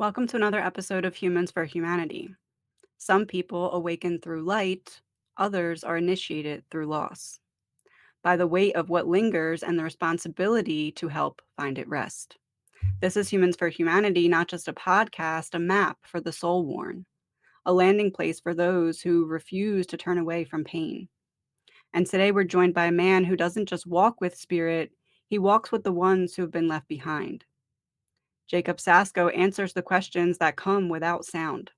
Welcome to another episode of Humans for Humanity. Some people awaken through light, others are initiated through loss, by the weight of what lingers and the responsibility to help find it rest. This is Humans for Humanity, not just a podcast, a map for the soul worn, a landing place for those who refuse to turn away from pain. And today we're joined by a man who doesn't just walk with spirit, he walks with the ones who have been left behind. Jacob Sasko answers the questions that come without sound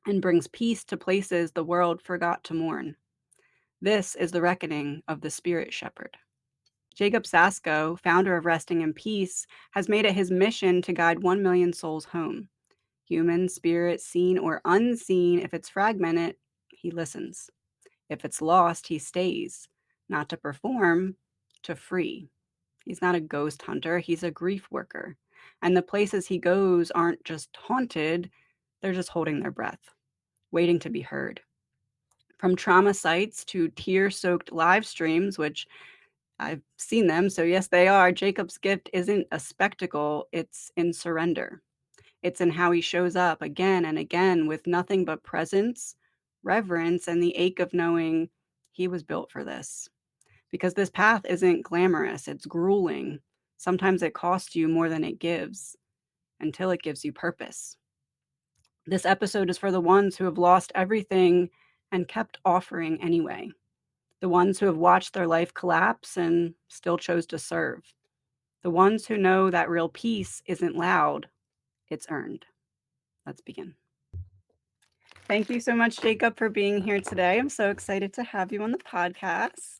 and brings peace to places the world forgot to mourn. This is the reckoning of the spirit shepherd. Jacob Sasko, founder of Resting in Peace, has made it his mission to guide 1 million souls home. Human, spirit, seen or unseen, if it's fragmented, he listens. If it's lost, he stays, not to perform, to free. He's not a ghost hunter, he's a grief worker. And the places he goes aren't just haunted, they're just holding their breath, waiting to be heard. From trauma sites to tear-soaked live streams, which I've seen them, so yes, they are. Jacob's gift isn't a spectacle, it's in surrender. It's in how he shows up again and again with nothing but presence, reverence, and the ache of knowing he was built for this. Because this path isn't glamorous, it's grueling. Sometimes it costs you more than it gives, until it gives you purpose. This episode is for the ones who have lost everything and kept offering anyway. The ones who have watched their life collapse and still chose to serve. The ones who know that real peace isn't loud, it's earned. Let's begin. Thank you so much, Jacob, for being here today. I'm so excited to have you on the podcast.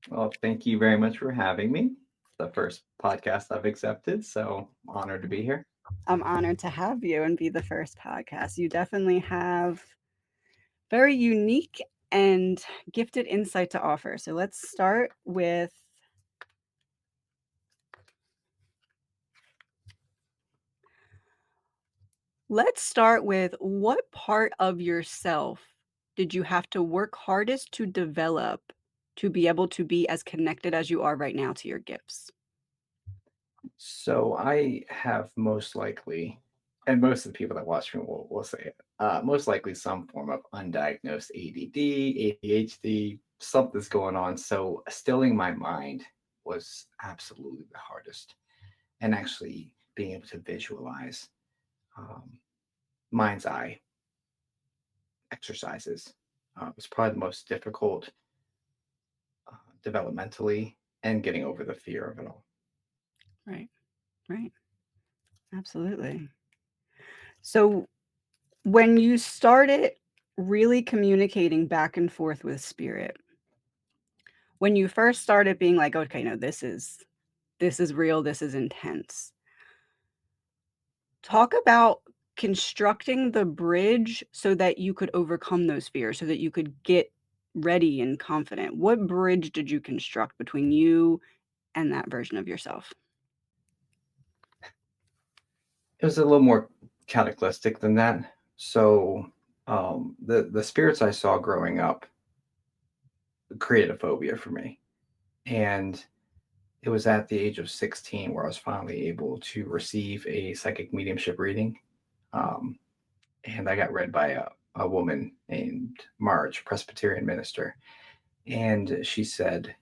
Well, thank you very much for having me. The first podcast I've accepted, so honored to be here. I'm honored to have you and be the first podcast. You definitely have very unique and gifted insight to offer. So let's start with what part of yourself did you have to work hardest to develop to be able to be as connected as you are right now to your gifts? So I have most likely, and most of the people that watch me will say it, most likely some form of undiagnosed ADD, ADHD, something's going on. So stilling my mind was absolutely the hardest, and actually being able to visualize um, mind's eye exercises was probably the most difficult developmentally and getting over the fear of it all. Right, right. Absolutely. So when you started really communicating back and forth with spirit, when you first started being like, okay, no, this is real, this is intense. Talk about constructing the bridge so that you could overcome those fears, so that you could get ready and confident. What bridge did you construct between you and that version of yourself? It was a little more cataclysmic than that. So the spirits I saw growing up created a phobia for me, and it was at the age of 16 where I was finally able to receive a psychic mediumship reading, um, and I got read by a woman named Marge, Presbyterian minister, and she said,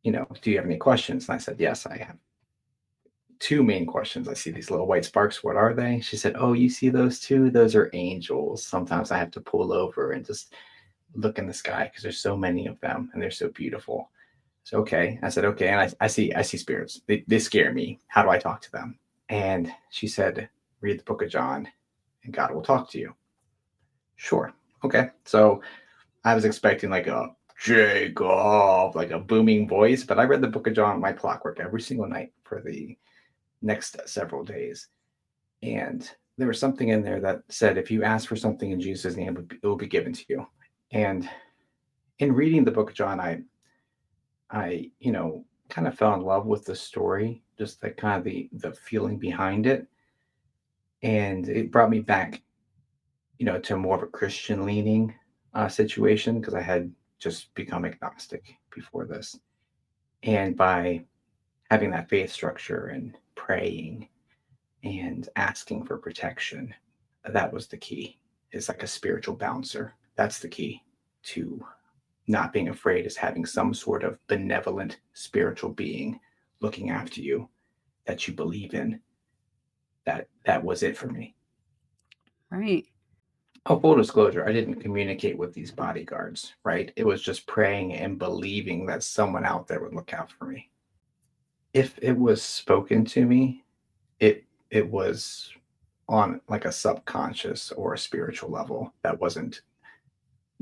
"Do you have any questions?" And I said, "Yes, I have two main questions. I see these little white sparks. What are they?" She said, "Oh, you see those two? Those are angels. Sometimes I have to pull over and just look in the sky because there's so many of them and they're so beautiful." So okay, I said, "Okay," and I see spirits. They scare me. How do I talk to them? And she said, "Read the Book of John, and God will talk to you." Sure. Okay. So I was expecting like a Jacob, like a booming voice, but I read the Book of John, my clockwork, every single night for the next several days. And there was something in there that said, if you ask for something in Jesus' name, it will be given to you. And in reading the Book of John, I kind of fell in love with the story, just the kind of the feeling behind it. And it brought me back, to more of a Christian leaning situation because I had just become agnostic before this. And by having that faith structure and praying and asking for protection. That was the key. It's like a spiritual bouncer. That's the key to not being afraid, is having some sort of benevolent spiritual being looking after you that you believe in. That was it for me. Right. Oh, full disclosure, I didn't communicate with these bodyguards, right? It was just praying and believing that someone out there would look out for me. If it was spoken to me, it was on like a subconscious or a spiritual level that wasn't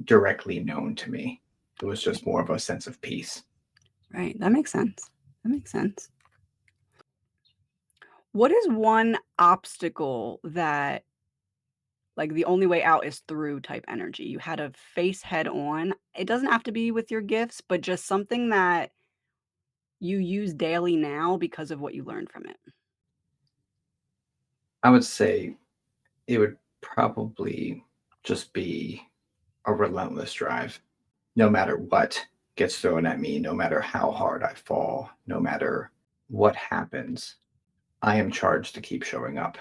directly known to me. It was just more of a sense of peace. Right. That makes sense. That makes sense. What is one obstacle that, like, the only way out is through type energy you had to face head on? It doesn't have to be with your gifts, but just something that you use daily now because of what you learned from it. I would say it would probably just be a relentless drive. No matter what gets thrown at me, no matter how hard I fall, no matter what happens, I am charged to keep showing up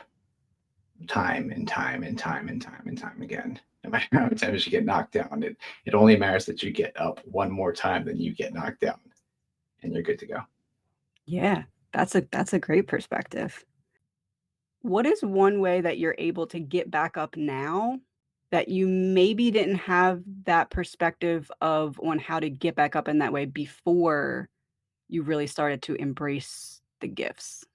time and time and time and time and time again. No matter how many times you get knocked down, it only matters that you get up one more time than you get knocked down, and you're good to go. Yeah, that's a great perspective. What is one way that you're able to get back up now that you maybe didn't have that perspective of on how to get back up in that way before you really started to embrace the gifts?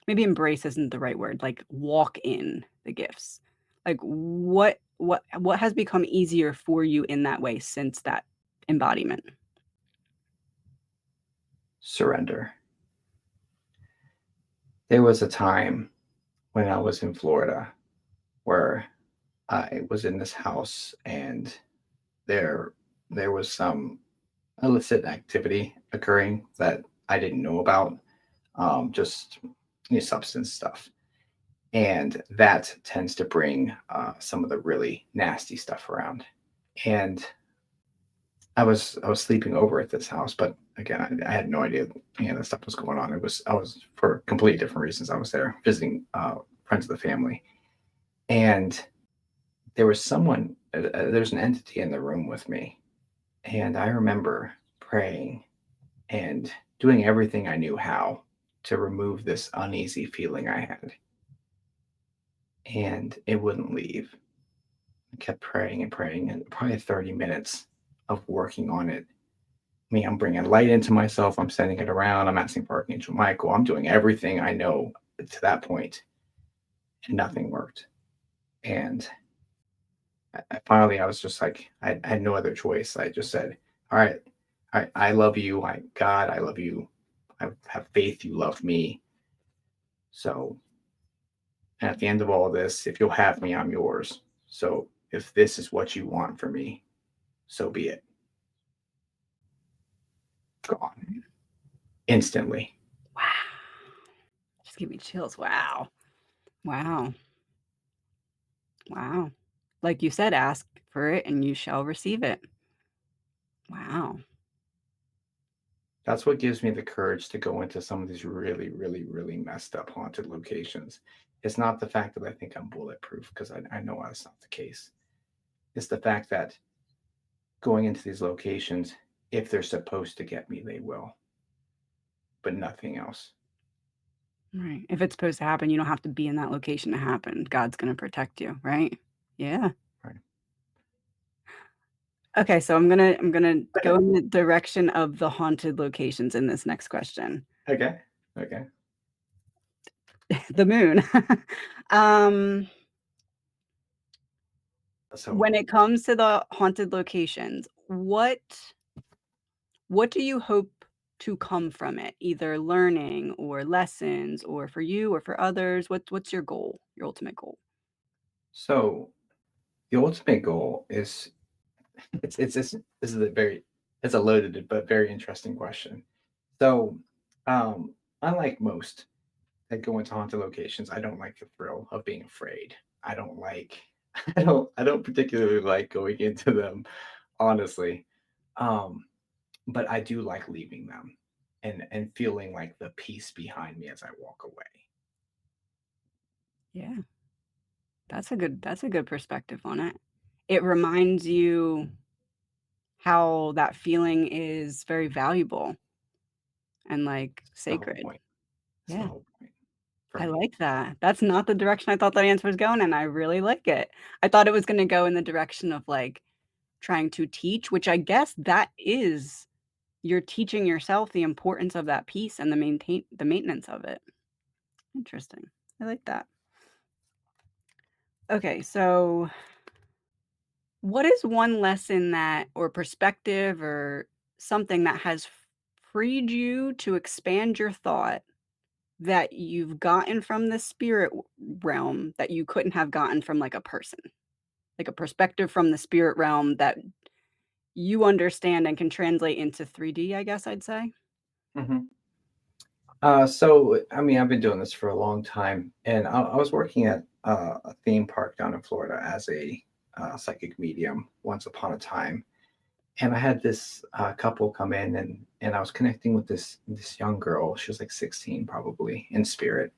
Maybe embrace isn't the right word, like walk in the gifts. Like what has become easier for you in that way since that embodiment? Surrender. There was a time when I was in Florida where I was in this house and there there was some illicit activity occurring that I didn't know about, just substance stuff, and that tends to bring some of the really nasty stuff around. And I was sleeping over at this house, but again, I had no idea that stuff was going on. I was for completely different reasons. I was there visiting friends of the family, and there was someone. There's an entity in the room with me, and I remember praying and doing everything I knew how to remove this uneasy feeling I had, and it wouldn't leave. I kept praying and praying, and probably 30 minutes of working on it. I'm bringing light into myself. I'm sending it around. I'm asking for Archangel Michael. I'm doing everything I know to that point, and nothing worked. And finally, I was just like, I had no other choice. I just said, "All right, I love you. God, I love you. I have faith you love me. So at the end of all this, if you'll have me, I'm yours. So if this is what you want for me, so be it." Gone instantly. Wow. Just give me chills. Wow. Wow. Wow. Like you said, ask for it and you shall receive it. Wow. That's what gives me the courage to go into some of these really, really, really messed up haunted locations. It's not the fact that I think I'm bulletproof, because I know that's not the case. It's the fact that going into these locations, if they're supposed to get me, they will, but nothing else. Right. If it's supposed to happen, you don't have to be in that location to happen. God's gonna protect you, right? Yeah. Right. Okay, so I'm gonna go in the direction of the haunted locations in this next question. Okay. Okay. The moon. Um, So, when it comes to the haunted locations, what do you hope to come from it? Either learning or lessons or for you or for others? What's your goal, your ultimate goal? so the ultimate goal is, it's this is a very, it's a loaded but very interesting question. So, unlike most that go into haunted locations, I don't like the thrill of being afraid. I don't like I don't particularly like going into them, honestly. Um, but I do like leaving them and feeling like the peace behind me as I walk away. Yeah, that's a good perspective on it. It reminds you how that feeling is very valuable and, like, It's the whole sacred. point. It's the Yeah, whole point for I me. like that. That's not the direction I thought that answer was going, and I really like it. I thought it was gonna go in the direction of, like, trying to teach, which I guess that is you're teaching yourself the importance of that piece and the maintenance of it. Interesting. I like that. Okay, so what is one lesson that or perspective or something that has freed you to expand your thought that you've gotten from the spirit realm that you couldn't have gotten from like a person? Like a perspective from the spirit realm that you understand and can translate into 3D, I guess I'd say? Mhm. So, I mean, I've been doing this for a long time, and I was working at a theme park down in Florida as a psychic medium once upon a time, and I had this couple come in, and I was connecting with this young girl. She was like 16, probably in spirit,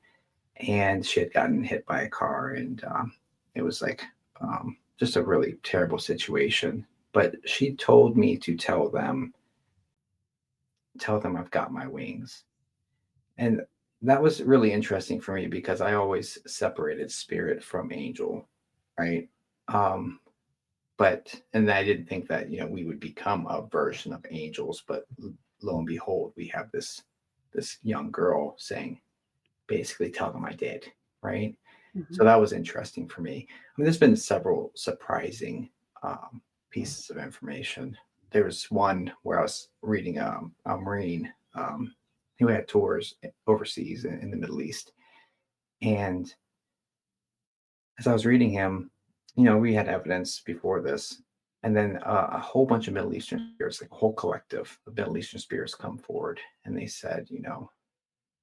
and she had gotten hit by a car, and it was like just a really terrible situation. But she told me to tell them I've got my wings. And that was really interesting for me because I always separated spirit from angel, right? Um, but and I didn't think that we would become a version of angels, but lo and behold, we have this young girl saying, basically, tell them I did, right? So Mhm. that was interesting for me. I mean, there's been several surprising pieces of information. There was one where I was reading a Marine who had tours overseas in the Middle East. And as I was reading him, we had evidence before this. And then a whole bunch of Middle Eastern spirits, like a whole collective of Middle Eastern spirits, come forward and they said,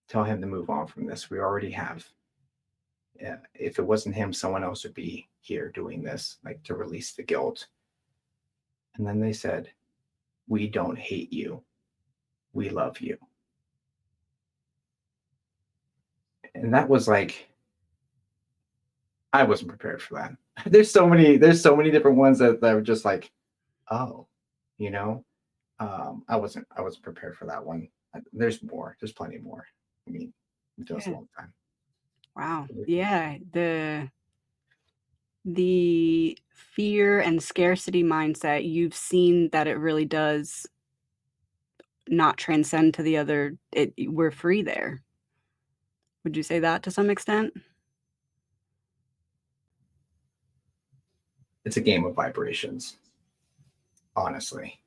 tell him to move on from this. We already have. If it wasn't him, someone else would be here doing this, like to release the guilt. And then they said, we don't hate you. We love you. And that was like, I wasn't prepared for that. There's so many different ones that were just like, oh, you know, I wasn't prepared for that one. There's more. There's plenty more. I mean, we've done this a Yeah. long time. Wow. Yeah, the fear and scarcity mindset, you've seen that it really does not transcend to the other we're free there. Would you say that to some extent? It's a game of vibrations, honestly.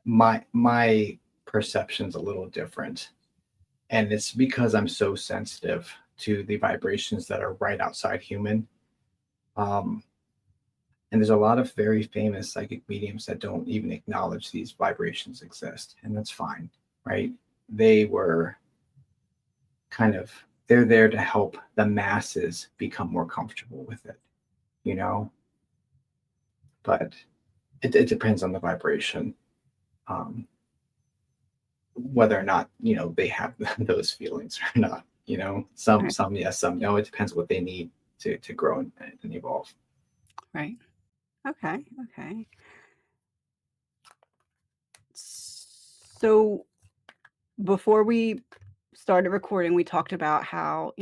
My perception's a little different, and it's because I'm so sensitive to the vibrations that are right outside human. Um, and there's a lot of very famous psychic mediums that don't even acknowledge these vibrations exist, and that's fine, right? They were kind of they're there to help the masses become more comfortable with it, you know. But it depends on the vibration, um, whether or not they have those feelings or not. Some Right, some yes, some no. It depends what they need to grow and evolve. right. Okay, okay. So, before we started recording, we talked about how,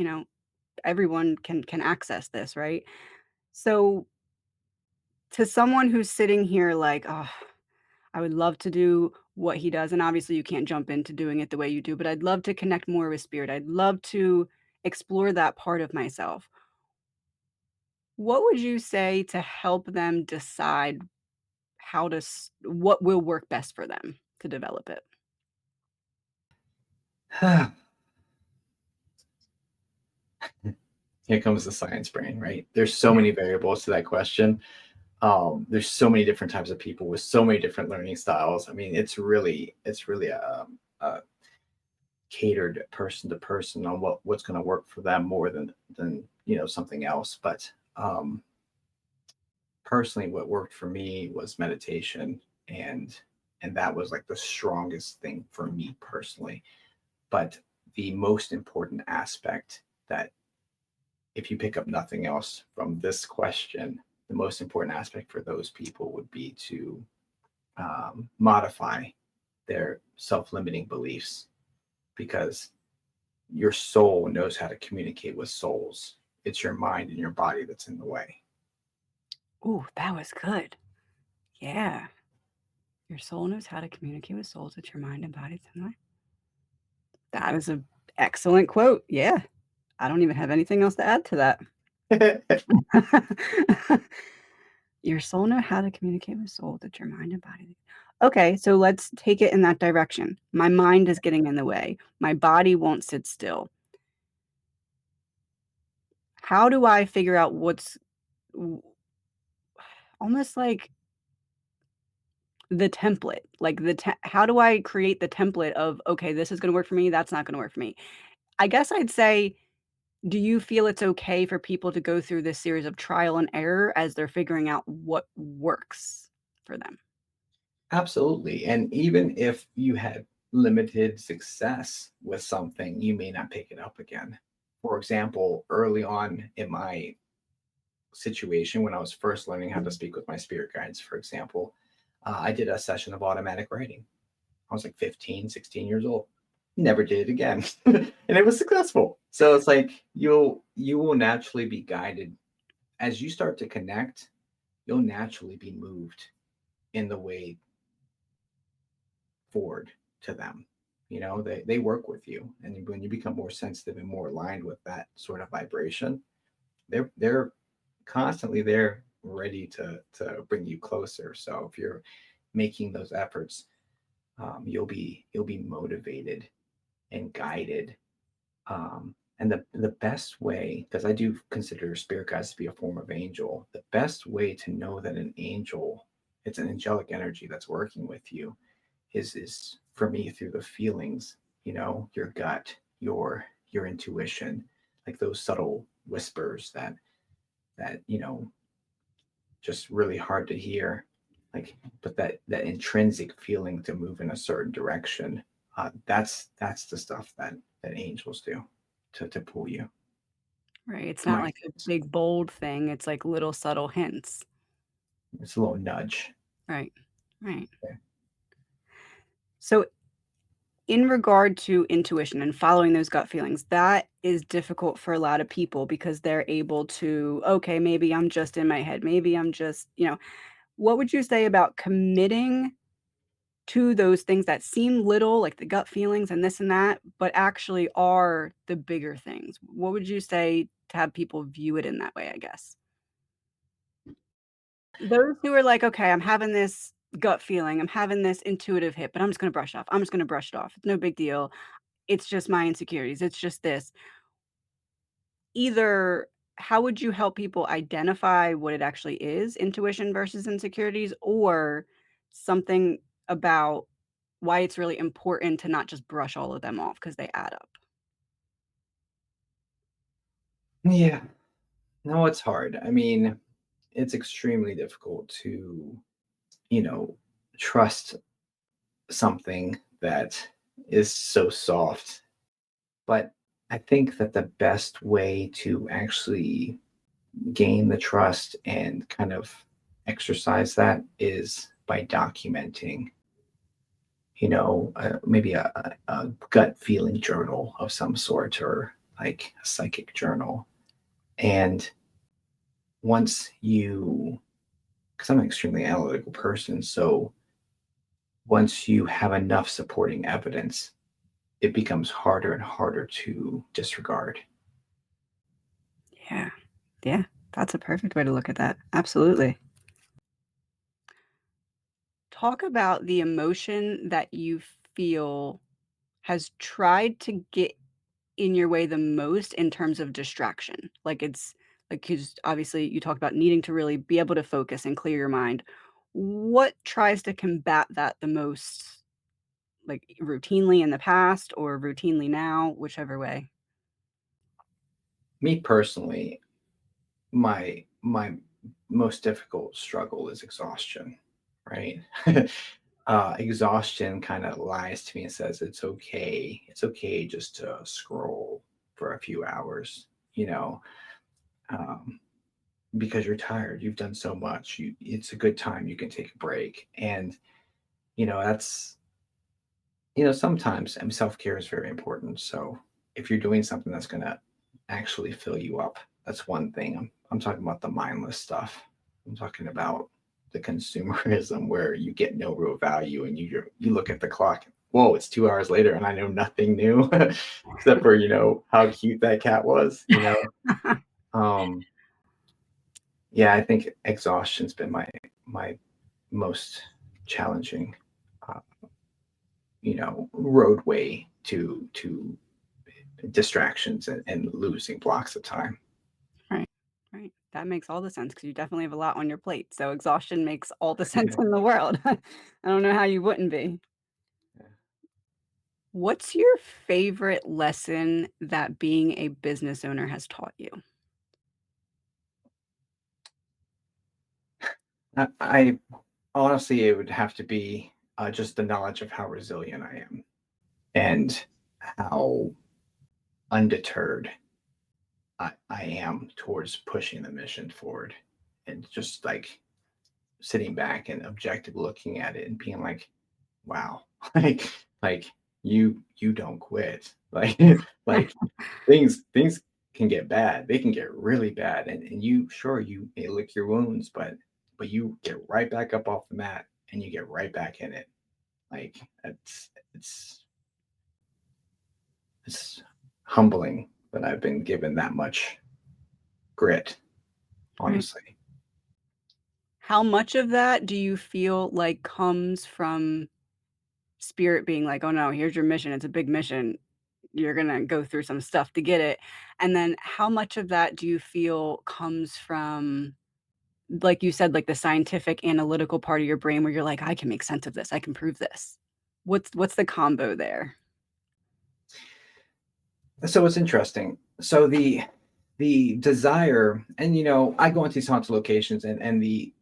everyone can access this, right? So, to someone who's sitting here like, "Oh, I would love to do what he does," and obviously you can't jump into doing it the way you do, but I'd love to connect more with spirit. I'd love to explore that part of myself. What would you say to help them decide what will work best for them to develop it? Here comes the science brain, right? There's so many variables to that question. There's so many different types of people with so many different learning styles. I mean, it's really a catered person to person on what's going to work for them more than something else. But personally, what worked for me was meditation, and that was like the strongest thing for me personally. But the most important aspect that if you pick up nothing else from this question, the most important aspect for those people would be to modify their self-limiting beliefs, because your soul knows how to communicate with souls. It's your mind and your body that's in the way. Ooh, that was good. Yeah. Your soul knows how to communicate with souls with your mind and body. That is an excellent quote. Yeah. I don't even have anything else to add to that. Your soul know how to communicate with soul with your mind and body. Okay, so let's take it in that direction. My mind is getting in the way. My body won't sit still. How do I figure out what's w almost like the template? Like how do I create the template of, "Okay, this is gonna work for me, that's not gonna work for me." I guess I'd say, do you feel it's okay for people to go through this series of trial and error as they're figuring out what works for them? Absolutely. And even if you had limited success with something, you may not pick it up again. For example, early on in my situation, when I was first learning how to speak with my spirit guides, for example, I did a session of automatic writing. I was like 15, 16 years old. Never did it again. And it was successful. So it's like you will naturally be guided as you start to connect, you'll naturally be moved in the way forward to them. They work with you. And when you become more sensitive and more aligned with that sort of vibration, they're constantly there ready to bring you closer. So if you're making those efforts, you'll be motivated and guided. And the best way, because I do consider spirit guides to be a form of angel, the best way to know that an angel, it's an angelic energy that's working with you, is for me through the feelings, your gut, your intuition, like those subtle whispers that just really hard to hear, like, but that intrinsic feeling to move in a certain direction, that's the stuff that angels do to pull you. Right, it's not My like a big bold thing, it's like little subtle hints. It's a little nudge. Right, right. Yeah. So, in regard to intuition and following those gut feelings, that is difficult for a lot of people because they're able to, "Okay, maybe I'm just in my head, maybe I'm just" what would you say about committing to those things that seem little, like the gut feelings and this and that, but actually are the bigger things? What would you say to have people view it in that way, I guess? Those who are like, "Okay, I'm having this gut feeling, I'm having this intuitive hit, but I'm just gonna brush it off. I'm just gonna brush it off. It's no big deal. It's just my insecurities. It's just this." Either how would you help people identify what it actually is, intuition versus insecurities, or something about why it's really important to not just brush all of them off because they add up? Yeah. No, it's hard. I mean, it's extremely difficult to, you know, trust something that is so soft. But I think that the best way to actually gain the trust and kind of exercise that is by documenting, maybe a gut feeling journal of some sort, or like a psychic journal. And once you, because I'm an extremely analytical person, so once you have enough supporting evidence, it becomes harder and harder to disregard. Yeah. Yeah. That's a perfect way to look at that. Absolutely. Talk about the emotion that you feel has tried to get in your way the most in terms of distraction. Like, it's like, 'cause obviously you talked about needing to really be able to focus and clear your mind. What tries to combat that the most, like, routinely in the past or routinely now, whichever way? Me personally, my most difficult struggle is exhaustion, right? Exhaustion kind of lies to me and says it's okay just to scroll for a few hours, you know. um, because you're tired. You've done so much. It's a good time. You can take a break. And, that's, sometimes self care is very important. So if you're doing something that's going to actually fill you up, that's one thing. I'm talking about the mindless stuff. I'm talking about the consumerism where you get no real value and you look at the clock. Whoa, it's 2 hours later and I know nothing new except for, how cute that cat was. Um, yeah, I think exhaustion's been my most challenging, uh, roadway to distractions and losing blocks of time. Right, right. That makes all the sense because you definitely have a lot on your plate, so exhaustion makes all the sense in the world. I don't know how you wouldn't be. What's your favorite lesson that being a business owner has taught you? I honestly, it would have to be just the knowledge of how resilient I am and how undeterred I am towards pushing the mission forward and just like sitting back and objective looking at it and being like, wow, like you don't quit. Like like things can get bad. They can get really bad. And you sure you may lick your wounds, but you get right back up off the mat and you get right back in it. Like it's humbling that I've been given that much grit, Right. honestly. How much of that do you feel like comes from spirit being like, "Oh, no, here's your mission, it's a big mission. You're gonna go through some stuff to get it." And then how much of that do you feel comes from, like you said, like the scientific analytical part of your brain where you're like, "I can make sense of this, I can prove this." What's the combo there? So it's interesting. So the desire, and I go into these haunted locations, and the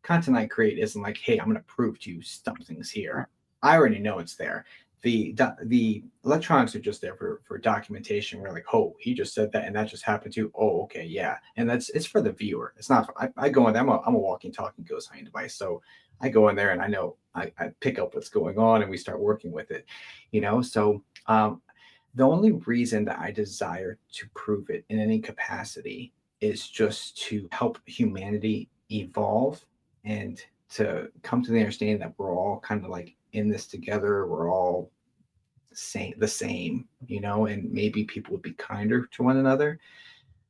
content I create isn't like, hey, I'm going to prove to you something's Right. here. I already know it's there. The electronics are just there for documentation. We're like, oh, he just said that, and that just happened too. Oh, okay, yeah, and it's for the viewer. It's not. I go in there. I'm a walking, talking ghost hunting device. So I go in there and I know I pick up what's going on, and we start working with it. So the only reason that I desire to prove it in any capacity is just to help humanity evolve and to come to the understanding that we're all kind of like in this together. We're all the same, and maybe people would be kinder to one another.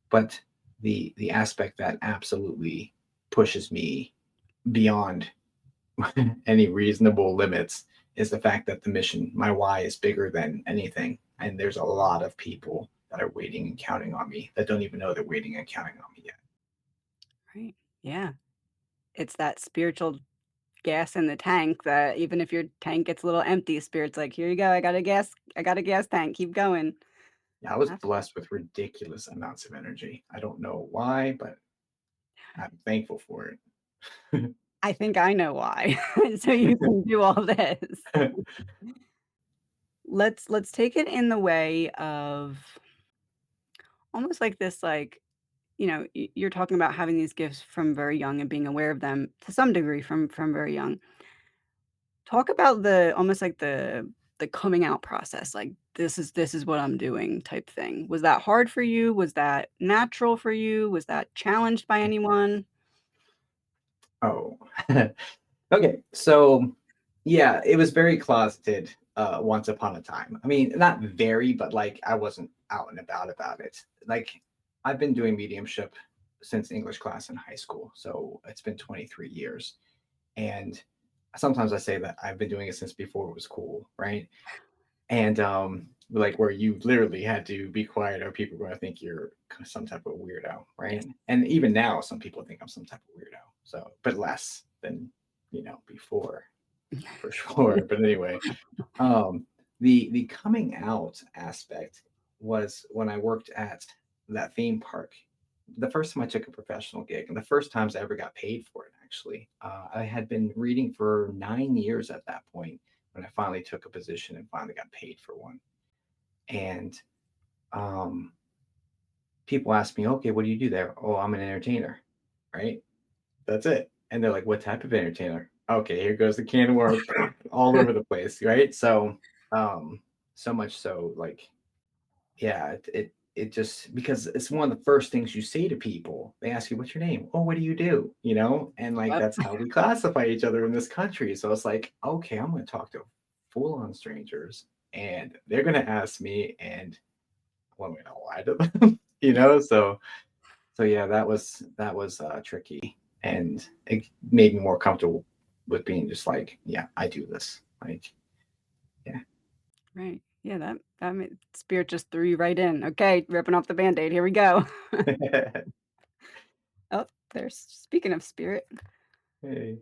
But the aspect that absolutely pushes me beyond any reasonable limits is the fact that the mission, my why, is bigger than anything. And there's a lot of people that are waiting and counting on me that don't even know they're waiting and counting on me yet. Right. Yeah. It's that spiritual gas in the tank that even if your tank gets a little empty, spirit's like, "Here you go. I got a gas tank. Keep going." Yeah, I was That's blessed with ridiculous amounts of energy. I don't know why, but I'm thankful for it. I think I know why. So you can do all this. Let's take it in the way of almost like this, like, you're talking about having these gifts from very young and being aware of them to some degree from very young. Talk about the almost like the coming out process, like, "This is what I'm doing," type thing. Was that hard for you? Was that natural for you? Was that challenged by anyone? Oh, okay. So, yeah, it was very closeted once upon a time. I mean, not very, but like I wasn't out and about it. Like I've been doing mediumship since English class in high school. So it's been 23 years. And sometimes I say that I've been doing it since before it was cool, right? And like where you literally had to be quiet or people are going to think you're some type of weirdo, Yes. right? And even now some people think I'm some type of weirdo, so but less than before, for sure. But anyway, um the coming out aspect was when I worked at that theme park. The first time I took a professional gig, and the first times I ever got paid for it, actually. I had been reading for 9 years at that point when I finally took a position and finally got paid for one. And um, people ask me, "Okay, what do you do there?" "Oh, I'm an entertainer." Right? That's it. And they're like, "What type of entertainer?" Okay, here goes the can of worms all over the place, right? So, so much so, like, yeah, it just because it's one of the first things you say to people. They ask you, "What's your name?" "Oh, what do you do?" You know, and like Yep, that's how we classify each other in this country. So it's like, okay, I'm going to talk to full-on strangers, and they're going to ask me, and what am I going to lie to them? You know, so yeah, that was tricky, and it made me more comfortable with being just like, yeah, I do this. Like, yeah. right. Yeah, that ma spirit just threw you right in. "Okay, ripping off the Band-Aid, here we go." Oh, there's speaking of spirit. Hey.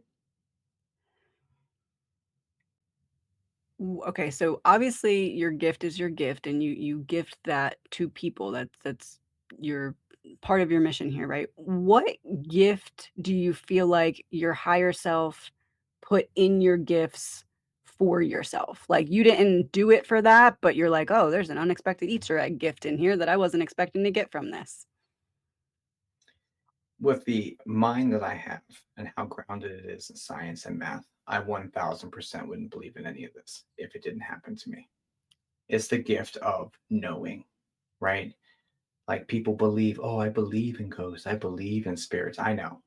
Okay, so obviously your gift is your gift and you gift that to people. That's your part of your mission here, right? What gift do you feel like your higher self put in your gifts for yourself? Like you didn't do it for that, but you're like, "Oh, there's an unexpected Easter egg gift in here that I wasn't expecting to get from this." With the mind that I have and how grounded it is in science and math, I 1000% wouldn't believe in any of this if it didn't happen to me. It's the gift of knowing, right? Like people believe, oh, I believe in ghosts, I believe in spirits. I know.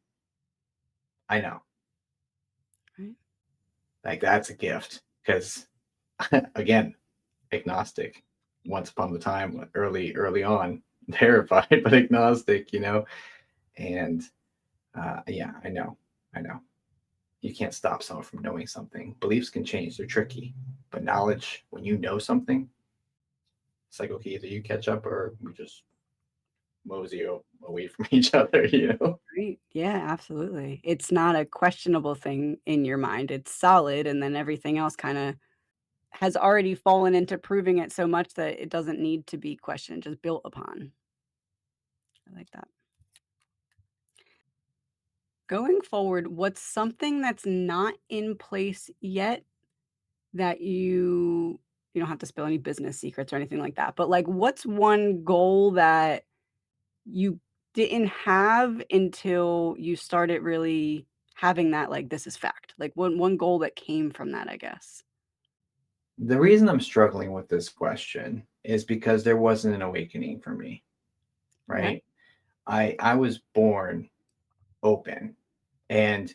Right? Like that's a gift because, again, agnostic once upon a time, early on, terrified, but agnostic, and yeah, I know you can't stop someone from knowing something. Beliefs can change, they're tricky, but knowledge, when you know something, it's like, okay, either you catch up or we just mosey away from each other. Right. Yeah, absolutely. It's not a questionable thing in your mind. It's solid and then everything else kinda has already fallen into proving it so much that it doesn't need to be questioned, just built upon. I like that. Going forward, what's something that's not in place yet that you don't have to spill any business secrets or anything like that, but, like, what's one goal that you didn't have until you started really having that, like, "This is fact." Like, one goal that came from that, I guess. The reason I'm struggling with this question is because there wasn't an awakening for me, Okay. right? I was born open, and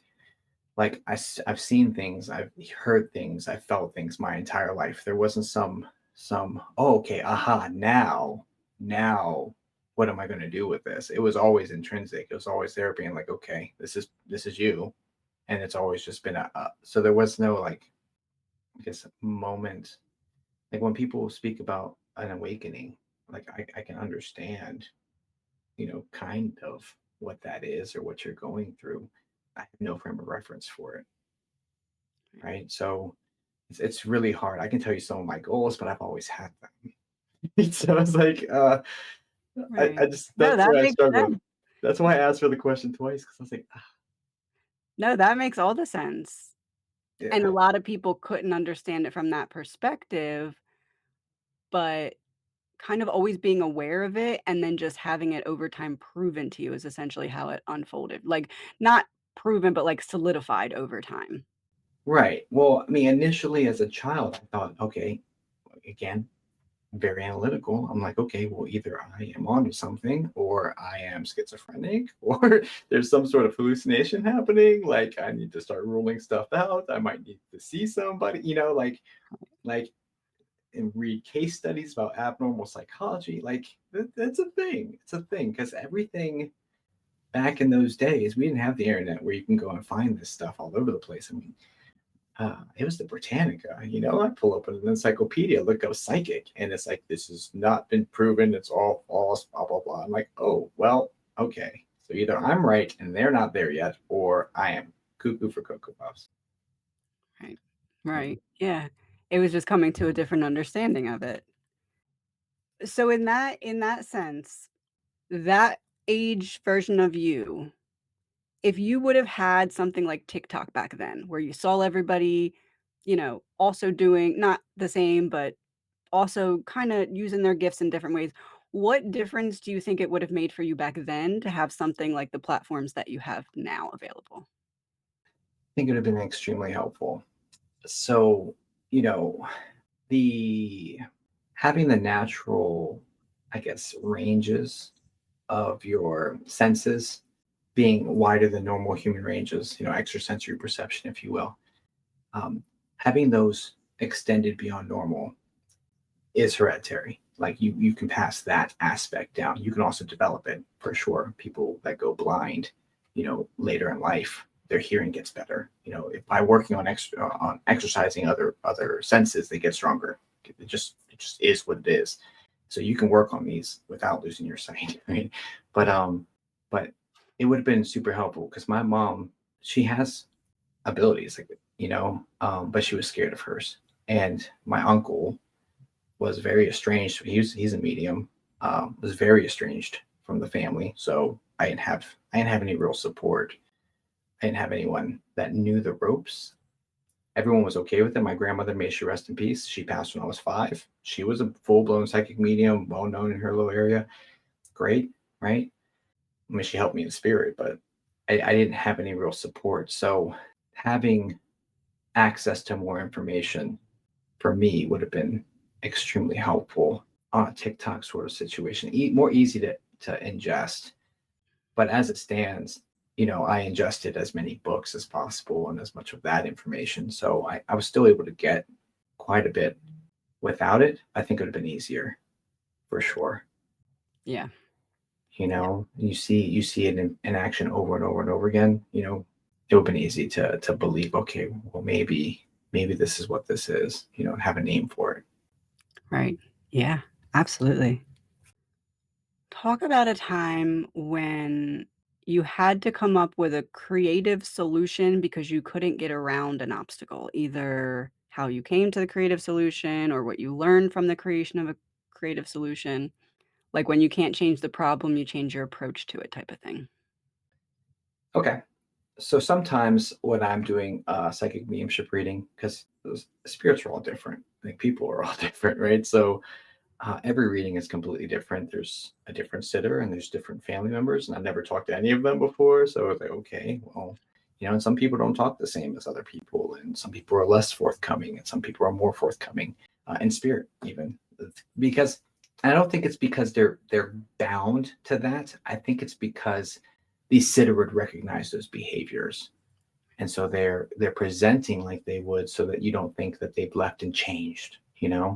like I've seen things, I've heard things, I felt things my entire life. There wasn't some oh, okay, aha, now what am I going to do with this? It was always intrinsic. It was always there, being like, okay, this is you, and it's always just been a so there was no, like, I guess, moment. Like when people speak about an awakening, like I can understand, kind of what that is or what you're going through. I have no frame of reference for it, right? So it's really hard. I can tell you some of my goals, but I've always had them. So it's like, I Right. just No, that's that where I makes struggled. sense. That's why I asked for the question twice, because I was like, "Ah, No, that makes all the sense. And yeah, a lot of people couldn't understand it from that perspective, but kind of always being aware of it and then just having it over time proven to you is essentially how it unfolded. Like, not proven, but, like, solidified over time. right." Well, I mean, initially as a child, I thought, okay, again, very analytical. I'm like, okay, well, either I am onto something, or I am schizophrenic, or there's some sort of hallucination happening. Like I need to start ruling stuff out. I might need to see somebody, like and read case studies about abnormal psychology. Like that's a thing. It's a thing because everything back in those days, we didn't have the internet where you can go and find this stuff all over the place. I mean, it was the Britannica. I pull up an encyclopedia, look up psychic, and it's like, this has not been proven. It's all false, blah, blah, blah. I'm like, oh, well, okay. So either I'm right and they're not there yet, or I am cuckoo for Cocoa Puffs. Right. Mhm. Right. Yeah. It was just coming to a different understanding of it. So in that sense, that age version of you, if you would have had something like TikTok back then, where you saw everybody, also doing not the same, but also kinda using their gifts in different ways, What difference do you think it would have made for you back then to have something like the platforms that you have now available? think it would have been extremely helpful. So, you know, the having the natural, I guess, ranges of your senses being wider than normal human ranges, extrasensory perception, if you will, um, having those extended beyond normal is hereditary. Like you can pass that aspect down. You can also develop it for sure. People that go blind, later in life, their hearing gets better. If by working on exercising other senses, they get stronger. It just is what it is. So you can work on these without losing your sight, right? But it would have been super helpful because my mom, she has abilities, like but she was scared of hers. And my uncle was very estranged. He's a medium. Was very estranged from the family. So I didn't have any real support. I didn't have anyone that knew the ropes. Everyone was okay with it. My grandmother, may she rest in peace, she passed when I was 5. She was a full blown psychic medium, well known in her little area. Great, right? I mean, she helped me in spirit, but I didn't have any real support. So having access to more information for me would have been extremely helpful on a TikTok sort of situation. More easy to ingest. But as it stands, I ingested as many books as possible and as much of that information. So I was still able to get quite a bit without it. I think it would have been easier for sure. Yeah. Yeah. You see it in action over and over and over again. It would have been easy to believe, okay, well maybe this is what this is, and have a name for it. Right. Yeah, absolutely. Talk about a time when you had to come up with a creative solution because you couldn't get around an obstacle, either how you came to the creative solution or what you learned from the creation of a creative solution. Like when you can't change the problem, you change your approach to it type of thing. Okay. So sometimes when I'm doing psychic mediumship reading, because spirits are all different, like people are all different, right? So every reading is completely different. There's a different sitter and there's different family members, and I've never talked to any of them before. So I was like, okay, well, and some people don't talk the same as other people, and some people are less forthcoming, and some people are more forthcoming in spirit, even because I don't think it's because they're bound to that. I think it's because the sitter would recognize those behaviors, and so they're presenting like they would, so that you don't think that they've left and changed. Yeah.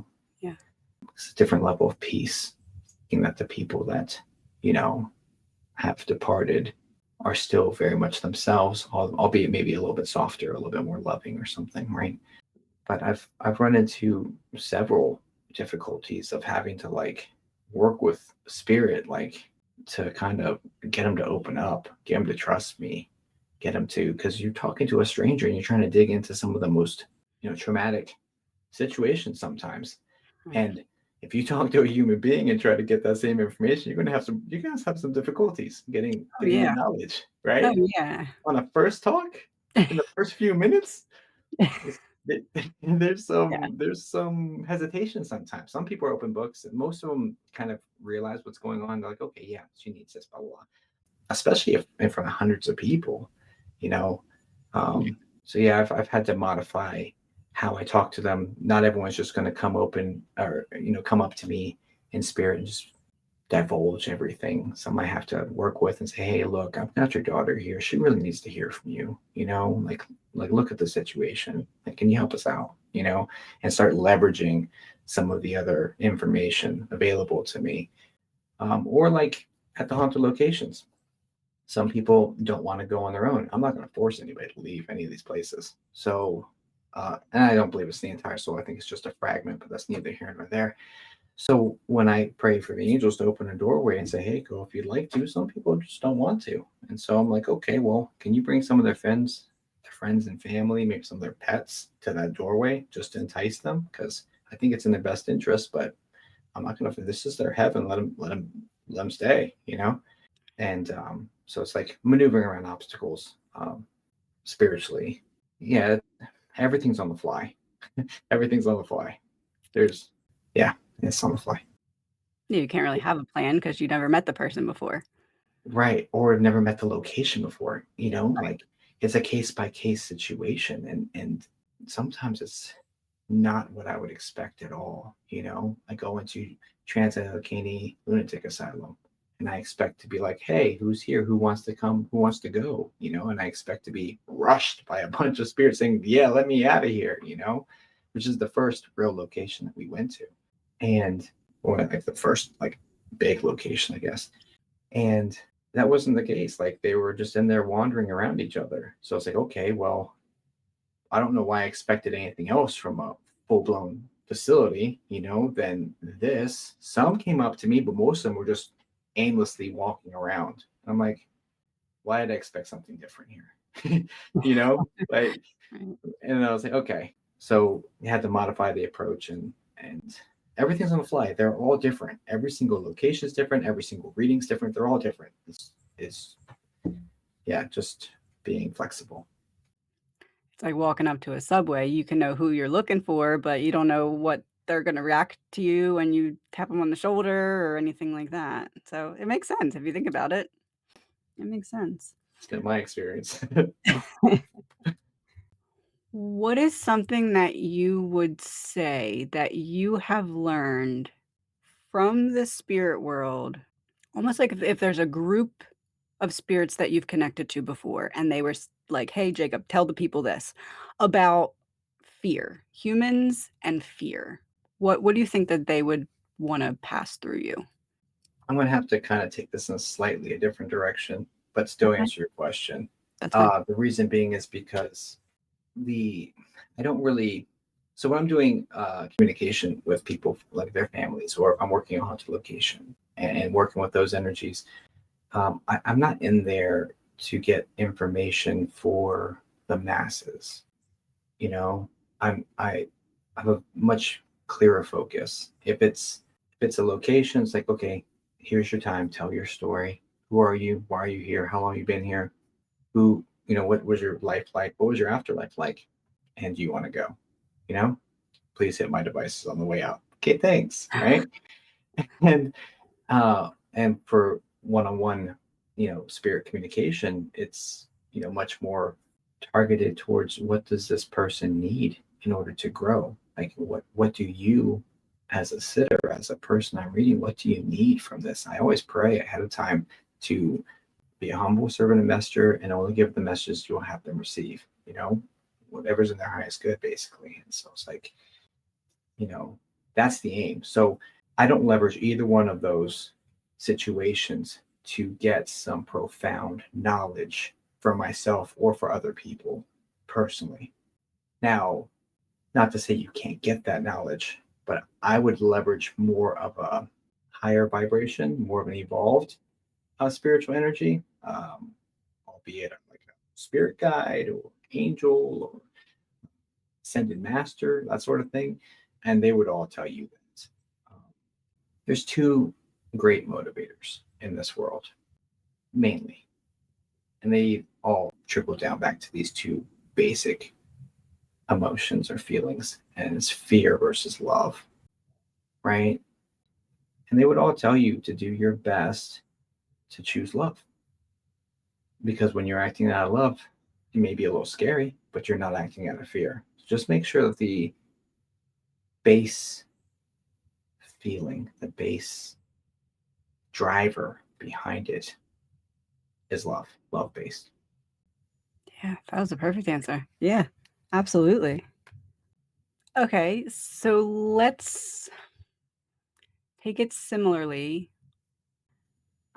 It's a different level of peace, thinking that the people that you know have departed are still very much themselves, albeit maybe a little bit softer, a little bit more loving or something, right? But I've run into several difficulties of having to like work with spirit, like to kind of get them to open up, get them to trust me, get them to, because you're talking to a stranger and you're trying to dig into some of the most traumatic situations sometimes. Right. And if you talk to a human being and try to get that same information, you're gonna have some difficulties Oh, getting the yeah. knowledge, Oh, right? yeah. On a first talk, in the first few minutes, it's, it, there's some hesitation sometimes. Some people are open books, and most of them kind of realize what's going on. They're like, okay, yeah, she needs this, blah blah blah. Especially if in front of hundreds of people, you know. So yeah, I've had to modify how I talk to them. Not everyone's just going to come open or come up to me in spirit and just divulge everything. Some I have to work with and say, hey, look, I've got your daughter here. She really needs to hear from you. Like look at the situation. Like, can you help us out? And start leveraging some of the other information available to me, or like at the haunted locations. Some people don't want to go on their own. I'm not going to force anybody to leave any of these places. So, and I don't believe it's the entire soul. I think it's just a fragment, but that's neither here nor there. So when I pray for the angels to open a doorway and say, hey, go if you'd like to, some people just don't want to. And so I'm like, okay, well, can you bring some of their friends and family, maybe some of their pets to that doorway just to entice them? Because I think it's in their best interest, but I'm not going to, this is their heaven. Let them stay. And so it's like maneuvering around obstacles spiritually. Yeah, everything's on the fly. Everything's on the fly. There's, yeah, it's on the fly. You can't really have a plan because you never met the person before. Right, or have never met the location before, Right. like, it's a case by case situation, and sometimes it's not what I would expect at all, I go into Trans-Allegheny Lunatic Asylum, and I expect to be like, "Hey, who's here? Who wants to come? Who wants to go?" And I expect to be rushed by a bunch of spirits saying, "Yeah, let me out of here," which is the first real location that we went to, and or, like, the first, like, big location, I guess. And that wasn't the case. Like they were just in there wandering around each other. So it's like, okay, well, I don't know why I expected anything else from a full blown facility, than this. Some came up to me, but most of them were just aimlessly walking around. I'm like, why did I expect something different here? Like, Right. and I was like, okay. So you had to modify the approach and everything's on the fly. They're all different. Every single location is different. Every single reading's different. They're all different. It's yeah, just being flexible. It's like walking up to a Subway, you can know who you're looking for, but you don't know what they're gonna react to you when you tap them on the shoulder or anything like that. So, it makes sense if you think about it. It makes sense. It's been my experience. What is something that you would say that you have learned from the spirit world, almost like if there's a group of spirits that you've connected to before and they were like, "Hey, Jacob, tell the people this about fear, humans and fear." What do you think that they would want to pass through you? I'm gonna have to kind of take this in a slightly a different direction, but still Okay, answer your question. that's fine. The reason being is because the I don't really so when I'm doing communication with people like their families, or if I'm working on haunted location and working with those energies, I'm not in there to get information for the masses. You know, I have a much clearer focus. If it's a location, it's like, okay, here's your time, tell your story. Who are you? Why are you here? How long you been here? What was your life like? What was your afterlife like? And do you want to go? You know, please hit my devices on the way out. Okay, thanks. Right. And for one-on-one, spirit communication, it's much more targeted towards what does this person need in order to grow. Like what do you, as a sitter, as a person I'm reading, what do you need from this? I always pray ahead of time to be a humble servant and messenger and only give the messages you'll have them receive, whatever's in their highest good, basically. And so it's like, you know, that's the aim. So I don't leverage either one of those situations to get some profound knowledge for myself or for other people personally. Now, not to say you can't get that knowledge, but I would leverage more of a higher vibration, more of an evolved spiritual energy, albeit like a spirit guide or angel or ascended master, that sort of thing. And they would all tell you that. There's two great motivators in this world, mainly, and they all trickle down back to these two basic emotions or feelings, and it's fear versus love, right? And they would all tell you to do your best to choose love, because when you're acting out of love, you may be a little scary, but you're not acting out of fear. So just make sure that the base feeling, the base driver behind it is love based. Yeah, that was a perfect answer. Yeah, absolutely. Okay, so let's take it similarly.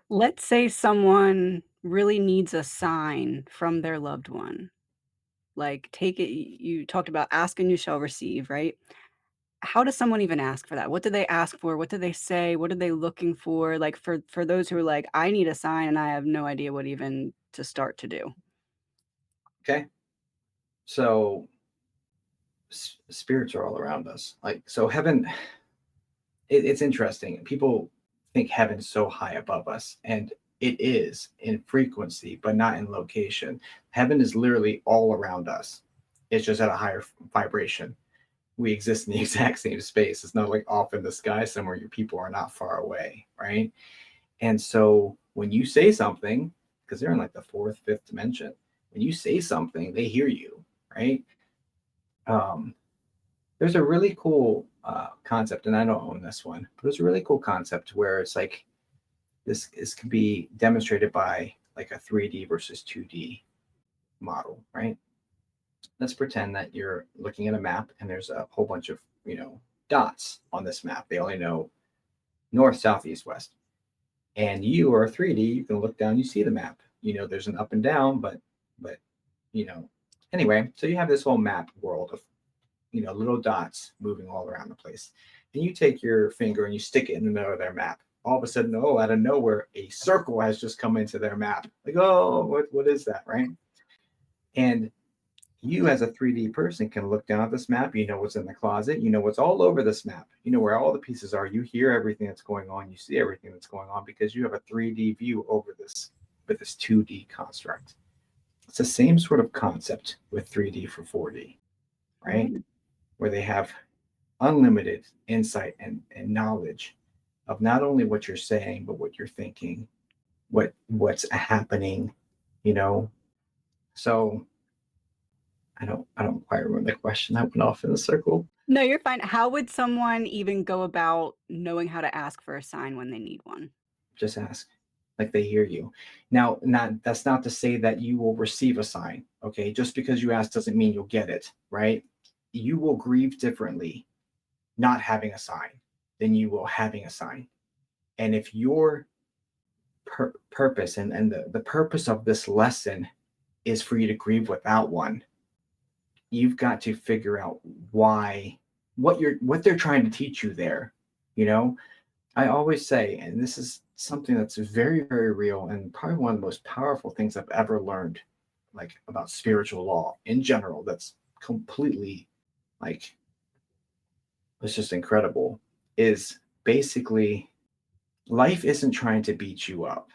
Let's say someone really needs a sign from their loved one. Like, take it you talked about ask and you shall receive, right? How does someone even ask for that? What do they ask for? What do they say? What are they looking for? Like, for those who are like, "I need a sign, and I have no idea what even to start to do." Okay. So spirits are all around us. Like, so heaven, it's interesting. People think heaven's so high above us, and it is in frequency, but not in location. Heaven is literally all around us. It's just at a higher vibration. we exist in the exact same space. It's not like off in the sky somewhere. Your people are not far away, right? And so when you say something, because they're in like the fourth, fifth dimension, when you say something, they hear you, right? Um, there's a really cool concept, and I don't own this one, but there's a really cool concept where it's like this can be demonstrated by like a 3D versus 2D model, right? Let's pretend that you're looking at a map and there's a whole bunch of, dots on this map. They only know north, south, east, west. And you are 3D, you can look down, you see the map. There's an up and down, but you know, anyway, so you have this whole map world of little dots moving all around the place. And you take your finger and you stick it in the middle of their map. All of a sudden, oh, out of nowhere, a circle has just come into their map. Like, oh, what is that, right? And you as a 3D person can look down at this map. You know what's in the closet. You know what's all over this map. You know where all the pieces are. You hear everything that's going on. You see everything that's going on because you have a 3D view over this with this 2D construct. It's the same sort of concept with 3D for 4D, right? Right. Where they have unlimited insight and knowledge of not only what you're saying, but what you're thinking, what's happening, you know. So I don't quite remember the question. I went off in a circle. No, you're fine. How would someone even go about knowing how to ask for a sign when they need one? Just ask. Like they hear you. Now, not that's not to say that you will receive a sign. Okay. Just because you ask doesn't mean you'll get it, right? You will grieve differently not having a sign than you will having a sign. And if your purpose and the purpose of this lesson is for you to grieve without one, you've got to figure out why what they're trying to teach you there. You know, I always say, and this is something that's very, very real and probably one of the most powerful things I've ever learned, like about spiritual law in general, that's completely like it's just incredible, is basically life isn't trying to beat you up.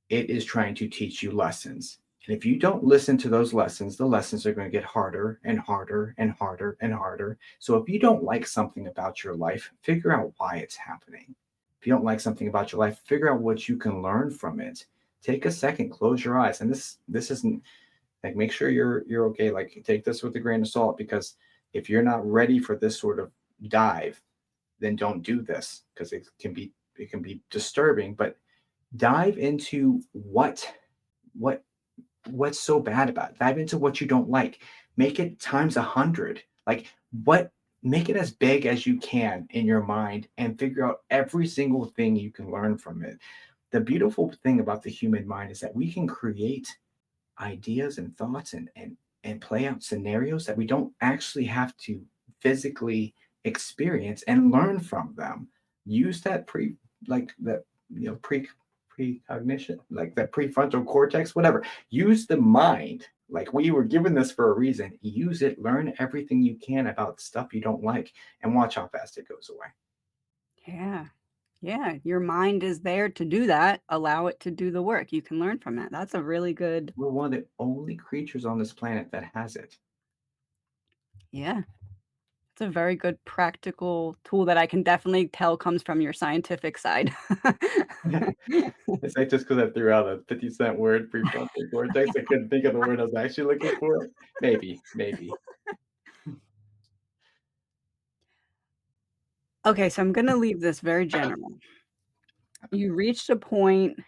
It is trying to teach you lessons. And if you don't listen to those lessons, the lessons are going to get harder and harder and harder and harder. So if you don't like something about your life, figure out why it's happening. If you don't like something about your life, figure out what you can learn from it. Take a second, close your eyes. And this isn't like make sure you're okay. Like take this with a grain of salt because if you're not ready for this sort of dive, then don't do this because it can be disturbing. But dive into what what's so bad about it. Dive into what you don't like. Make it times 100. Like what make it as big as you can in your mind and figure out every single thing you can learn from it. The beautiful thing about the human mind is that we can create ideas and thoughts and play out scenarios that we don't actually have to physically experience and learn from them. Use that like that precognition, like that prefrontal cortex, whatever. Use the mind. Like we were given this for a reason. Use it, learn everything you can about stuff you don't like, and watch how fast it goes away. Yeah. Yeah, your mind is there to do that. Allow it to do the work. You can learn from it. That's a really good. We're one of the only creatures on this planet that has it. Yeah, it's a very good practical tool that I can definitely tell comes from your scientific side. It's like just because I threw out a 50-cent word, prefrontal cortex, I couldn't think of the word I was actually looking for. Maybe. Okay, so I'm gonna leave this very general. You reached a point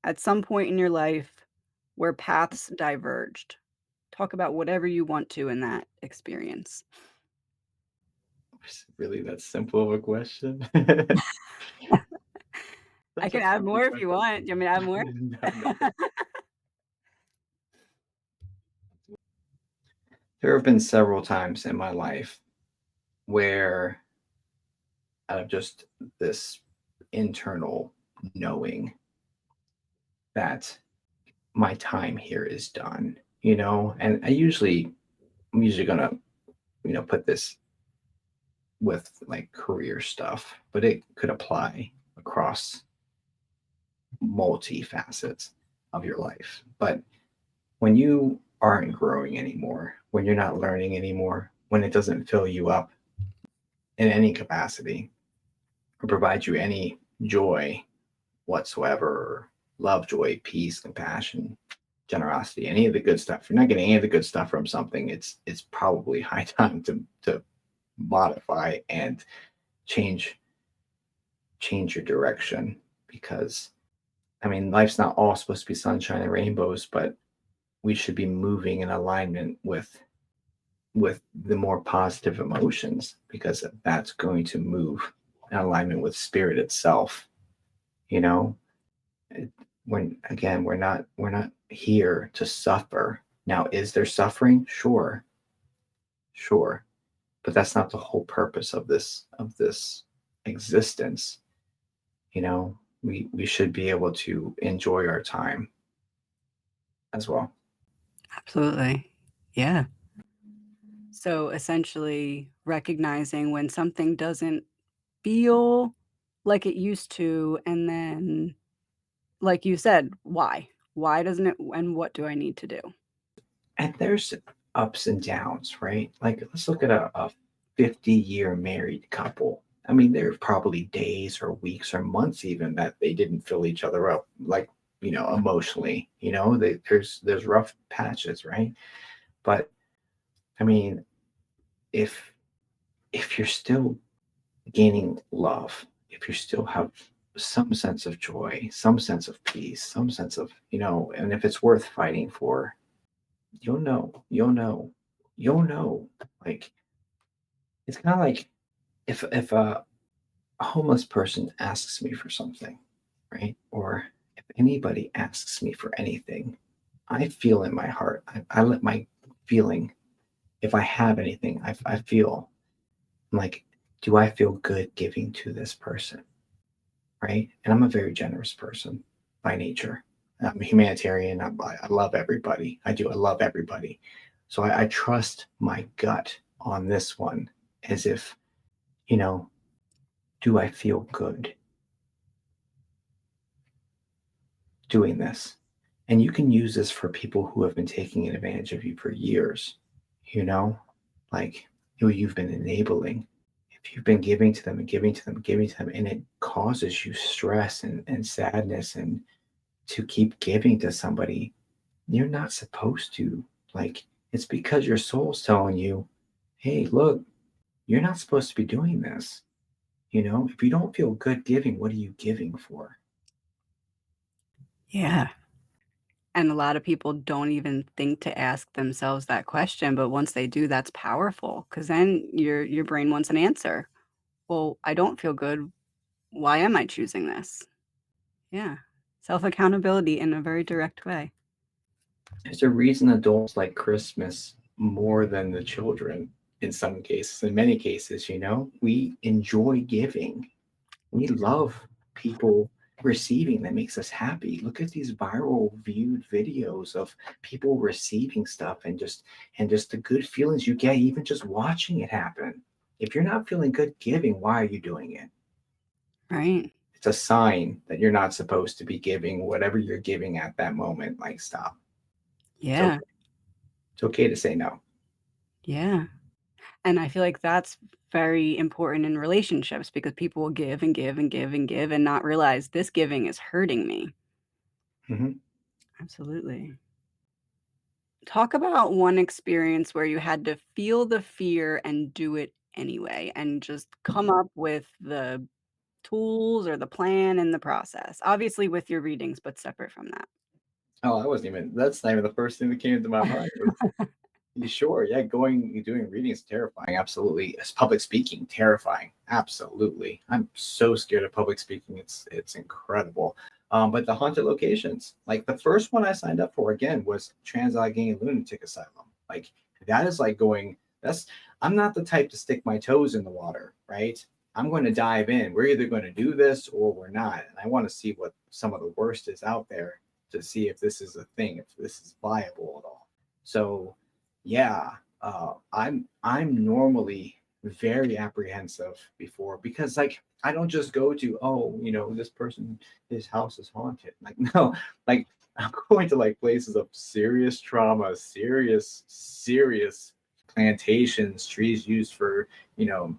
at some point in your life where paths diverged. Talk about whatever you want to in that experience. Is it really that simple of a question? I Such can a add simple more if you question. want. Do you want me to add more? No. There have been several times in my life where out of just this internal knowing that my time here is done, and I'm usually gonna, put this with like career stuff, but it could apply across multi facets of your life. But when you aren't growing anymore, when you're not learning anymore, when it doesn't fill you up in any capacity or provide you any joy whatsoever, or love, joy, peace, compassion, generosity, any of the good stuff. If you're not getting any of the good stuff from something, it's probably high time to modify and change change your direction, because I mean, life's not all supposed to be sunshine and rainbows, but we should be moving in alignment with the more positive emotions, because that's going to move in alignment with spirit itself. You know, it, when again, we're not here to suffer. Now, is there suffering? Sure, sure, but that's not the whole purpose of this existence. You know, we should be able to enjoy our time as well. Absolutely. Yeah. So essentially, recognizing when something doesn't feel like it used to, and then, like you said, why? Why doesn't it, and what do I need to do? And there's ups and downs, right? Like, let's look at a 50-year married couple. I mean, there are probably days or weeks or months even that they didn't fill each other up, like, emotionally. There's rough patches, right? But I mean, if if you're still gaining love, if you still have some sense of joy, some sense of peace, some sense of, and if it's worth fighting for, you'll know. Like, it's kind of like, if a homeless person asks me for something, right? Or if anybody asks me for anything, I feel in my heart. I let my feeling, if I have anything, I feel, I'm like, do I feel good giving to this person? Right? And I'm a very generous person by nature. I'm a humanitarian. I love everybody. I do. I love everybody. So I trust my gut on this one, as if, you know, do I feel good doing this? And you can use this for people who have been taking advantage of you for years, you know, like, who you've been enabling. If you've been giving to them and giving to them, giving to them, and it causes you stress and sadness, and to keep giving to somebody you're not supposed to. Like, it's because your soul's telling you, hey, look, you're not supposed to be doing this. If you don't feel good giving, what are you giving for? Yeah. And a lot of people don't even think to ask themselves that question, but once they do, that's powerful because then your brain wants an answer. "Well, I don't feel good. Why am I choosing this?" Yeah. Self-accountability in a very direct way. There's a reason adults like Christmas more than the children in some cases. In many cases, we enjoy giving. We love people receiving. That makes us happy. Look at these viral viewed videos of people receiving stuff, and just the good feelings you get even just watching it happen. If you're not feeling good giving, why are you doing it? Right. It's a sign that you're not supposed to be giving whatever you're giving at that moment. Like, stop. It's Yeah. okay. It's okay to say no. Yeah. And I feel like that's very important in relationships because people will give and give and give and give and not realize this giving is hurting me. Mhm. Absolutely. Talk about one experience where you had to feel the fear and do it anyway, and just come up with the tools or the plan and the process. Obviously with your readings, but separate from that. Oh, that's not even the first thing that came to my mind. Sure, yeah, doing reading is terrifying, absolutely. As public speaking, terrifying, absolutely. I'm so scared of public speaking. It's incredible. But the haunted locations, like the first one I signed up for again was Trans-Allegheny Lunatic Asylum. Like, that is like going. That's I'm not the type to stick my toes in the water, right? I'm going to dive in. We're either going to do this or we're not, and I want to see what some of the worst is out there, to see if this is a thing, if this is viable at all. So yeah, I'm normally very apprehensive before, because, like, I don't just go to, oh, this person, his house is haunted. Like, no, like, I'm going to, like, places of serious trauma, serious plantations, trees used for, you know,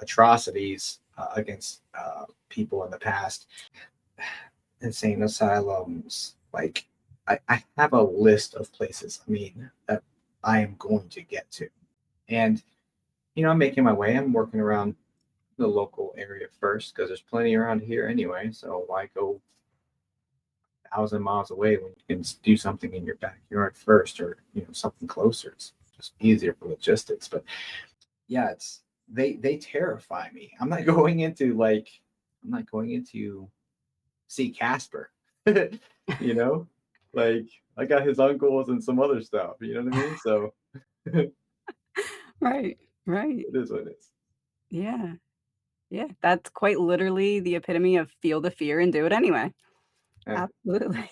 atrocities against people in the past, insane asylums. Like, I have a list of places, I mean, that I am going to get to. And, I'm making my way. I'm working around the local area first because there's plenty around here anyway. So why go 1,000 miles away when you can do something in your backyard first, or something closer? It's just easier for logistics. But yeah, they terrify me. I'm not going into see Casper. you know, like, I got his uncles and some other stuff. You know what I mean? So it Right, right. is what it is. Yeah, yeah. That's quite literally the epitome of feel the fear and do it anyway. Yeah. Absolutely.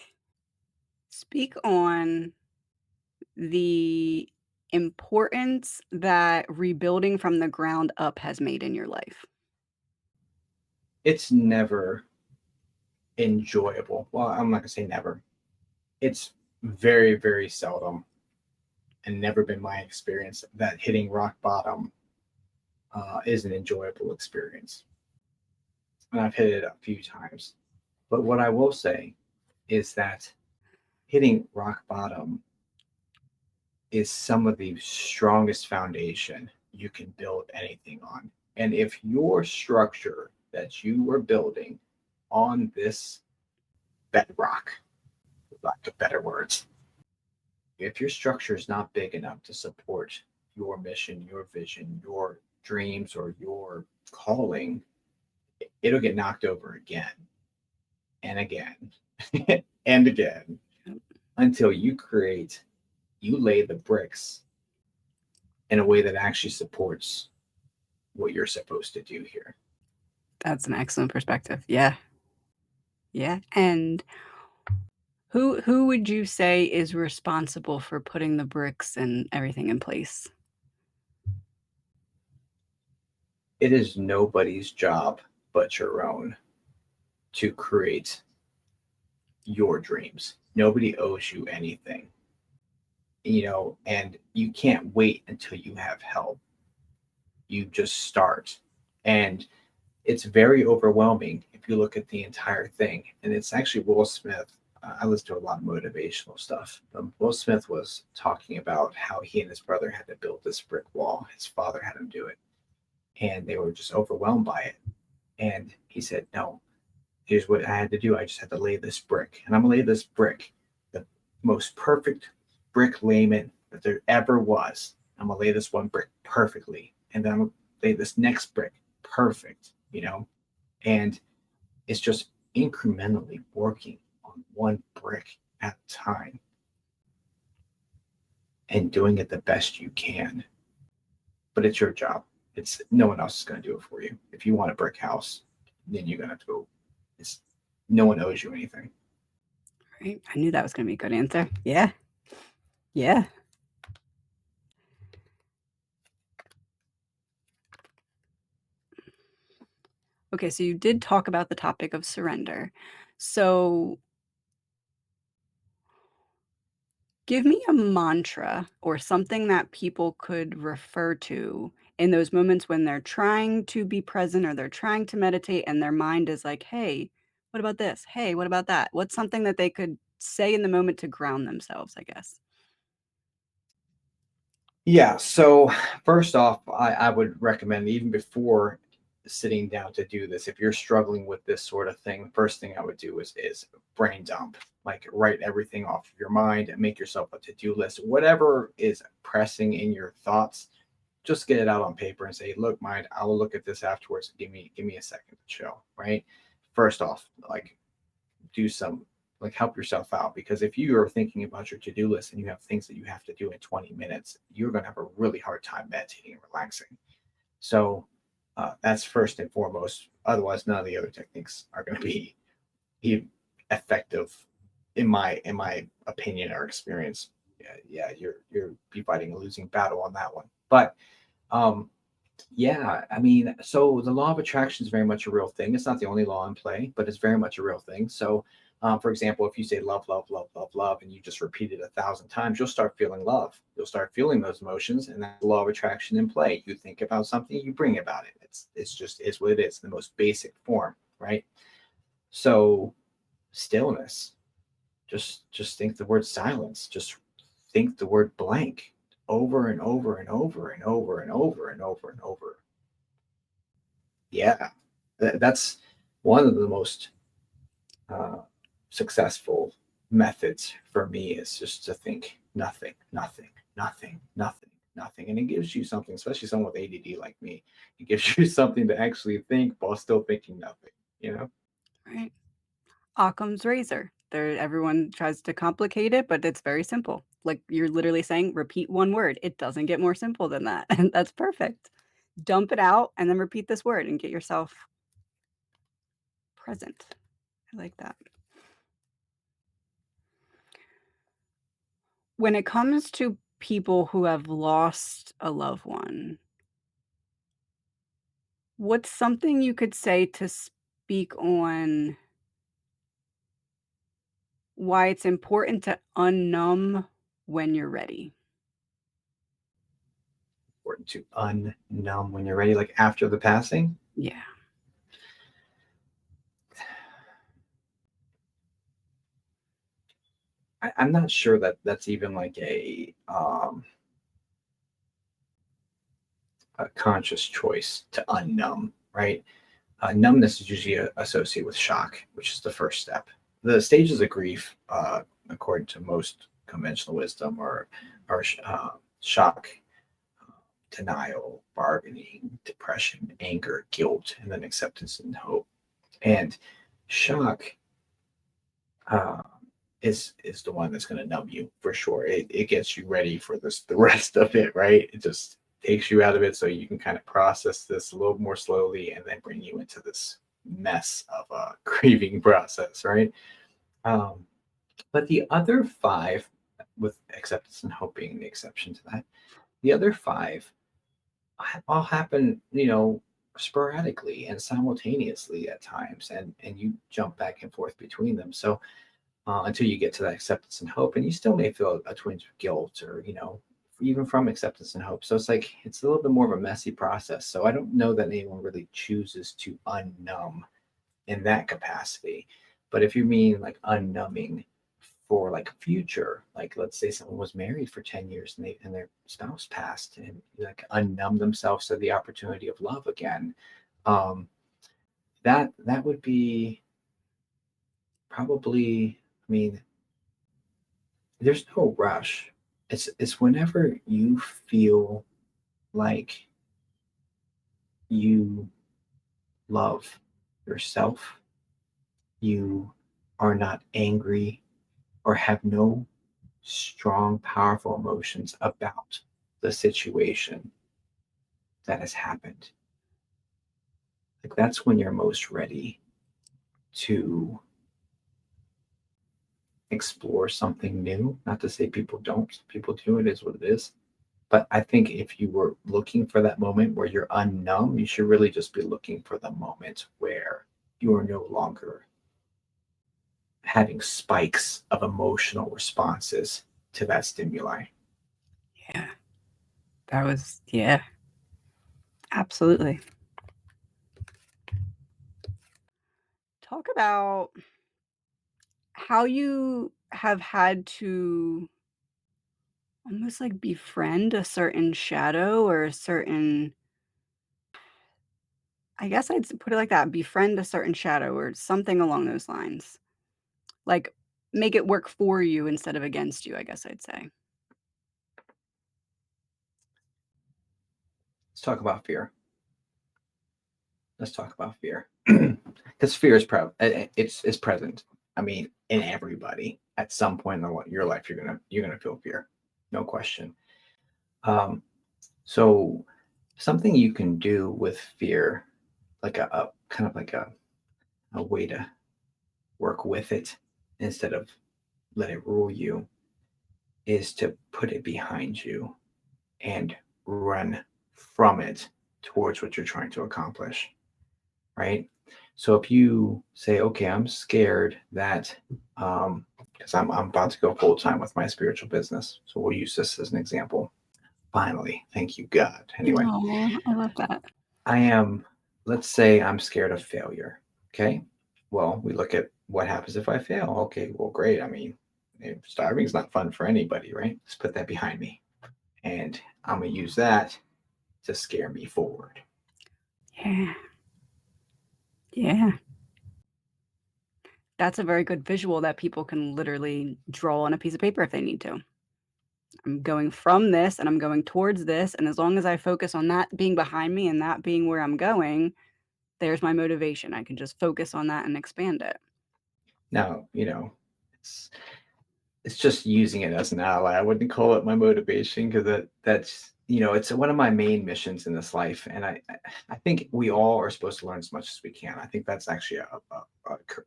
Speak on the importance that rebuilding from the ground up has made in your life. It's never enjoyable. Well, I'm not gonna say never. It's very, very seldom, and never been my experience, that hitting rock bottom is an enjoyable experience. And I've hit it a few times. But what I will say is that hitting rock bottom is some of the strongest foundation you can build anything on. And if your structure that you were building on this bedrock, for lack of better words, if your structure is not big enough to support your mission, your vision, your dreams, or your calling, it'll get knocked over again and again and again Yep. until you lay the bricks in a way that actually supports what you're supposed to do here. That's an excellent perspective. Yeah, yeah. And who would you say is responsible for putting the bricks and everything in place? It is nobody's job but your own to create your dreams. Nobody owes you anything, and you can't wait until you have help. You just start. And it's very overwhelming if you look at the entire thing. And it's actually Will Smith. I listen to a lot of motivational stuff. Will Smith was talking about how he and his brother had to build this brick wall. His father had him do it, and they were just overwhelmed by it. And he said, "No, here's what I had to do. I just had to lay this brick, and I'm gonna lay this brick, the most perfect brick layment that there ever was. I'm gonna lay this one brick perfectly, and then I'm gonna lay this next brick perfect, and it's just incrementally working on one brick at a time and doing it the best you can. But it's your job. It's no one else is going to do it for you. If you want a brick house, then you're going to have to go. It's No one owes you anything. Right? I knew that was gonna be a good answer. Yeah, yeah. Okay, so you did talk about the topic of surrender. So give me a mantra or something that people could refer to in those moments when they're trying to be present or they're trying to meditate and their mind is like, "Hey, what about this? Hey, what about that?" What's something that they could say in the moment to ground themselves, I guess? Yeah. So first off, I would recommend, even before sitting down to do this, if you're struggling with this sort of thing, the first thing I would do is brain dump. Like, write everything off of your mind and make yourself a to-do list. Whatever is pressing in your thoughts, just get it out on paper and say, "Look, mind, I will look at this afterwards. Give me a second to chill." Right. First off, like, do some, like, help yourself out, because if you are thinking about your to-do list and you have things that you have to do in 20 minutes, you're going to have a really hard time meditating and relaxing. So that's first and foremost. Otherwise, none of the other techniques are going to be effective, in my opinion or experience. Yeah, you're be fighting a losing battle on that one. But um, yeah, I mean, so the law of attraction is very much a real thing. It's not the only law in play, but it's very much a real thing. So For example, if you say love, love, love, love, love, and you just repeat it 1,000 times, you'll start feeling love. You'll start feeling those emotions, and that's the law of attraction in play. You think about something, you bring about it. It's just is what it is, the most basic form, right? So stillness. Just think the word silence. Just think the word blank over and over and over and over and over and over and over. Yeah, that's one of the most uh, successful methods for me is just to think nothing, nothing, nothing, nothing, nothing. And it gives you something, especially someone with ADD like me, it gives you something to actually think while still thinking nothing, you know? Right. Occam's razor. There everyone tries to complicate it, but it's very simple. Like, you're literally saying, "Repeat one word." It doesn't get more simple than that, and that's perfect. Dump it out and then repeat this word and get yourself present. I like that. When it comes to people who have lost a loved one, what's something you could say to speak on why it's important to unnumb when you're ready? Important to unnumb when you're ready, like after the passing. Yeah. I'm not sure that that's even like a conscious choice to unnumb, right? Numbness is usually associated with shock, which is the first step. The stages of grief, according to most conventional wisdom, are shock, denial, bargaining, depression, anger, guilt, and then acceptance and hope. And shock uh, is the one that's going to numb you for sure. It gets you ready for this the rest of it, right? It just takes you out of it so you can kind of process this a little more slowly and then bring you into this mess of a grieving process, right? Um, but the other five, with acceptance and hope being the exception to that, the other five all happen, sporadically and simultaneously at times, and you jump back and forth between them. So until you get to that acceptance and hope. And you still may feel a twinge of guilt or, even from acceptance and hope. So it's like, it's a little bit more of a messy process. So I don't know that anyone really chooses to unnumb in that capacity. But if you mean like unnumbing for like future, like let's say someone was married for 10 years and their spouse passed and like unnumb themselves to the opportunity of love again, um, that would be probably, I mean, there's no rush. It's whenever you feel like you love yourself, you are not angry or have no strong, powerful emotions about the situation that has happened. Like that's when you're most ready to explore something new. Not to say people don't, people do, it is what it is. But I think if you were looking for that moment where you're unnumb, you should really just be looking for the moment where you are no longer having spikes of emotional responses to that stimuli. Yeah. Yeah, absolutely. Talk about how you have had to almost, like, befriend a certain shadow or a certain I guess I'd put it like that, befriend a certain shadow or something along those lines. Like, make it work for you instead of against you, I guess I'd say. Let's talk about fear. Let's talk about fear. Because fear is it's present. I mean, in everybody at some point in your life, you're gonna feel fear, no question. Um, so something you can do with fear, like a kind of like a way to work with it instead of let it rule you, is to put it behind you and run from it towards what you're trying to accomplish, right? So if you say, okay, I'm scared that, because I'm about to go full time with my spiritual business. So we'll use this as an example. Finally, thank you, God. Anyway, Oh, I love that. I am, let's say I'm scared of failure. Okay. Well, we look at what happens if I fail. Okay. Well, great. I mean, starving is not fun for anybody, right? Let's put that behind me. And I'm going to use that to scare me forward. Yeah. Yeah. That's a very good visual that people can literally draw on a piece of paper if they need to. I'm going from this and I'm going towards this, and as long as I focus on that being behind me and that being where I'm going, there's my motivation. I can just focus on that and expand it. Now, it's it's just using it as an ally. I wouldn't call it my motivation because that's it's one of my main missions in this life, and I think we all are supposed to learn as much as we can. I think that's actually a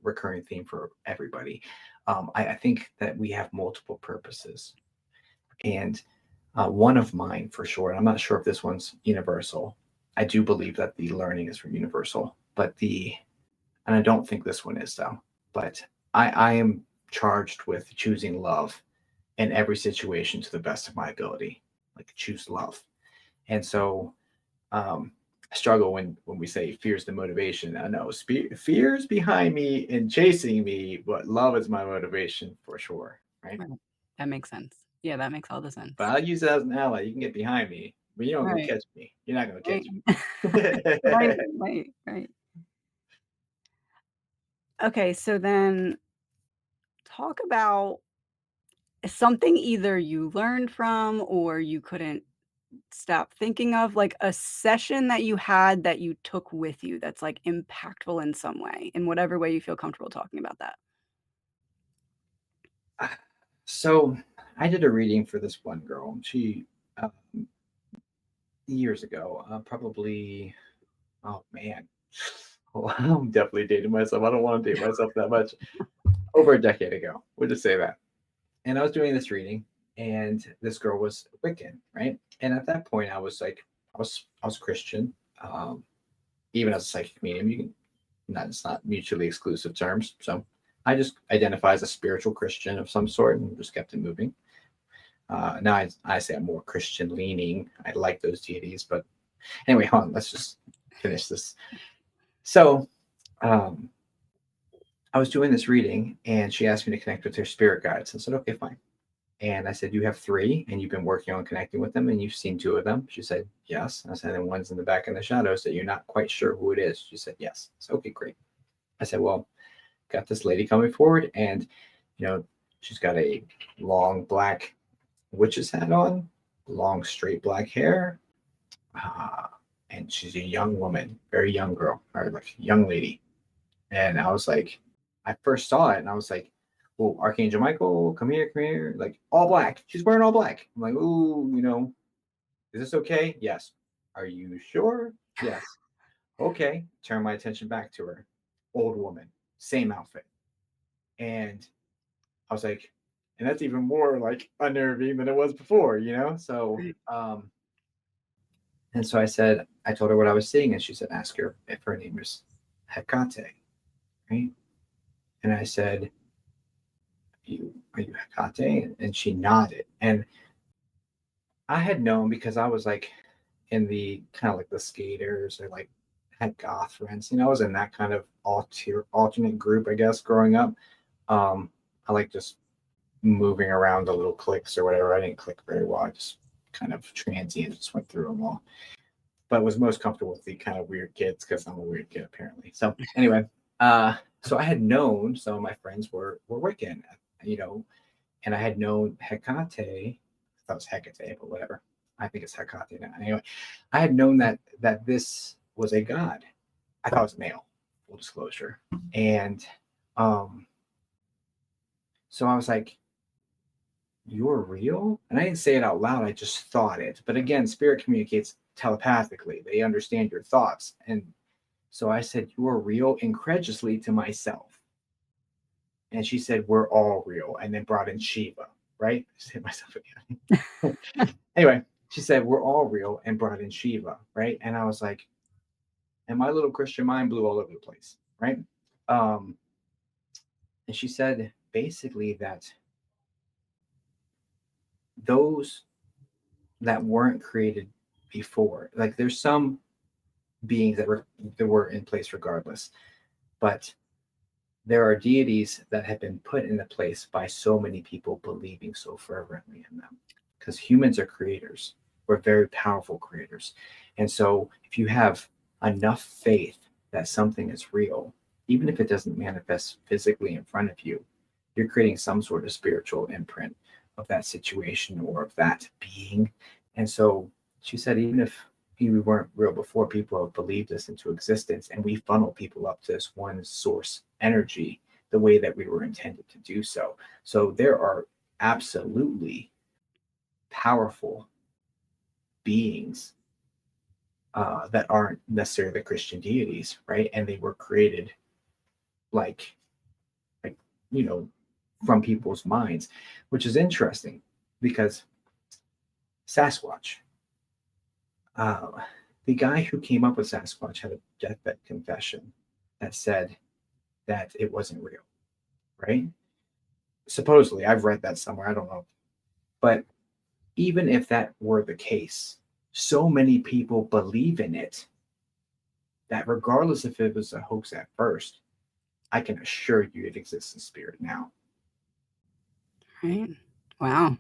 recurring theme for everybody. I think that we have multiple purposes, and one of mine for sure. And I'm not sure if this one's universal. I do believe that the learning is universal, but the and I don't think this one is though. But I am charged with choosing love in every situation to the best of my ability. Like choose love. And so I struggle when we say fear's the motivation. I know fear's behind me and chasing me, but love is my motivation for sure. Right. Right. That makes sense. Yeah, that makes all the But sense. I'll use that as an ally. You can get behind me, but you don't go Right, catch me. You're not going to right. catch me. Right, right, right. Okay, so then talk about something either you learned from or you couldn't stop thinking of, like a session that you had that you took with you that's, like, impactful in some way, in whatever way you feel comfortable talking about that. So I did a reading for this one girl. She years ago, probably, oh man, oh, I'm definitely dating myself. I don't want to date myself that much. Over a decade ago, we'll just say that. And I was doing this reading, and this girl was Wiccan, right? And at that point, I was like, I was Christian. Even as a psychic medium, you can not it's not mutually exclusive terms. So I just identify as a spiritual Christian of some sort and just kept it moving. Now I say I'm more Christian leaning. I like those deities, but anyway, hold on. Let's just finish this. So um, I was doing this reading, and she asked me to connect with her spirit guides. I said, okay, fine. And I said, you have three, and you've been working on connecting with them, and you've seen two of them. She said, yes. I said, and one's in the back in the shadows that you're not quite sure who it is. She said, yes. I said, okay, great. I said, well, got this lady coming forward, and you know, she's got a long black witch's hat on, long straight black hair, uh, and she's a young woman, very young girl, or like young lady. And I was like, I first saw it, and I was like, "Well, Archangel Michael, come here!" Like all black. She's wearing all black. I'm like, "Ooh, is this okay?" Yes. Are you sure? Yes. Okay. Turn my attention back to her. Old woman, same outfit, and I was like, and that's even more like unnerving than it was before. So Right. and so I told her what I was seeing, and she said, ask her if her name is Hecate, right? And I said, are you Hecate? And she nodded. And I had known because I was like in the kind of like the skaters or like had goth friends. I was in that kind of alternate group, I guess, growing up. I like just moving around the little cliques or whatever. I didn't click very well. I just kind of transient, just went through them all. But was most comfortable with the kind of weird kids because I'm a weird kid apparently. So anyway, so I had known some of my friends were Wiccan, you know, and I had known Hecate. I thought it was Hecate, but whatever. I think it's Hecate now. Anyway, I had known that this was a god. I thought it was male, full disclosure. And um, so I was like, you're real? And I didn't say it out loud, I just thought it. But again, spirit communicates telepathically. They understand your thoughts. And so I said, you're real, incredulously to myself. And she said, we're all real. And then brought in Shiva, right? I just hit myself again. Anyway, she said, we're all real and brought in Shiva, right? And I was like, and my little Christian mind blew all over the place, right? Um, and she said basically that those that weren't created before, like there's some beings that were in place regardless, but there are deities that have been put into place by so many people believing so fervently in them. Because humans are creators, we're very powerful creators. And so, if you have enough faith that something is real, even if it doesn't manifest physically in front of you, you're creating some sort of spiritual imprint of that situation or of that being. And so, she said, even if we weren't real before, people have believed us into existence, and we funnel people up to this one source energy the way that we were intended to do so. So there are absolutely powerful beings that aren't necessarily the Christian deities, right? And they were created like like you know from people's minds, which is interesting because Sasquatch, uh, the guy who came up with Sasquatch had a deathbed confession that said that it wasn't real, right? Supposedly, I've read that somewhere. I don't know, but even if that were the case, so many people believe in it that regardless if it was a hoax at first, I can assure you it exists in spirit now. Right? Wow.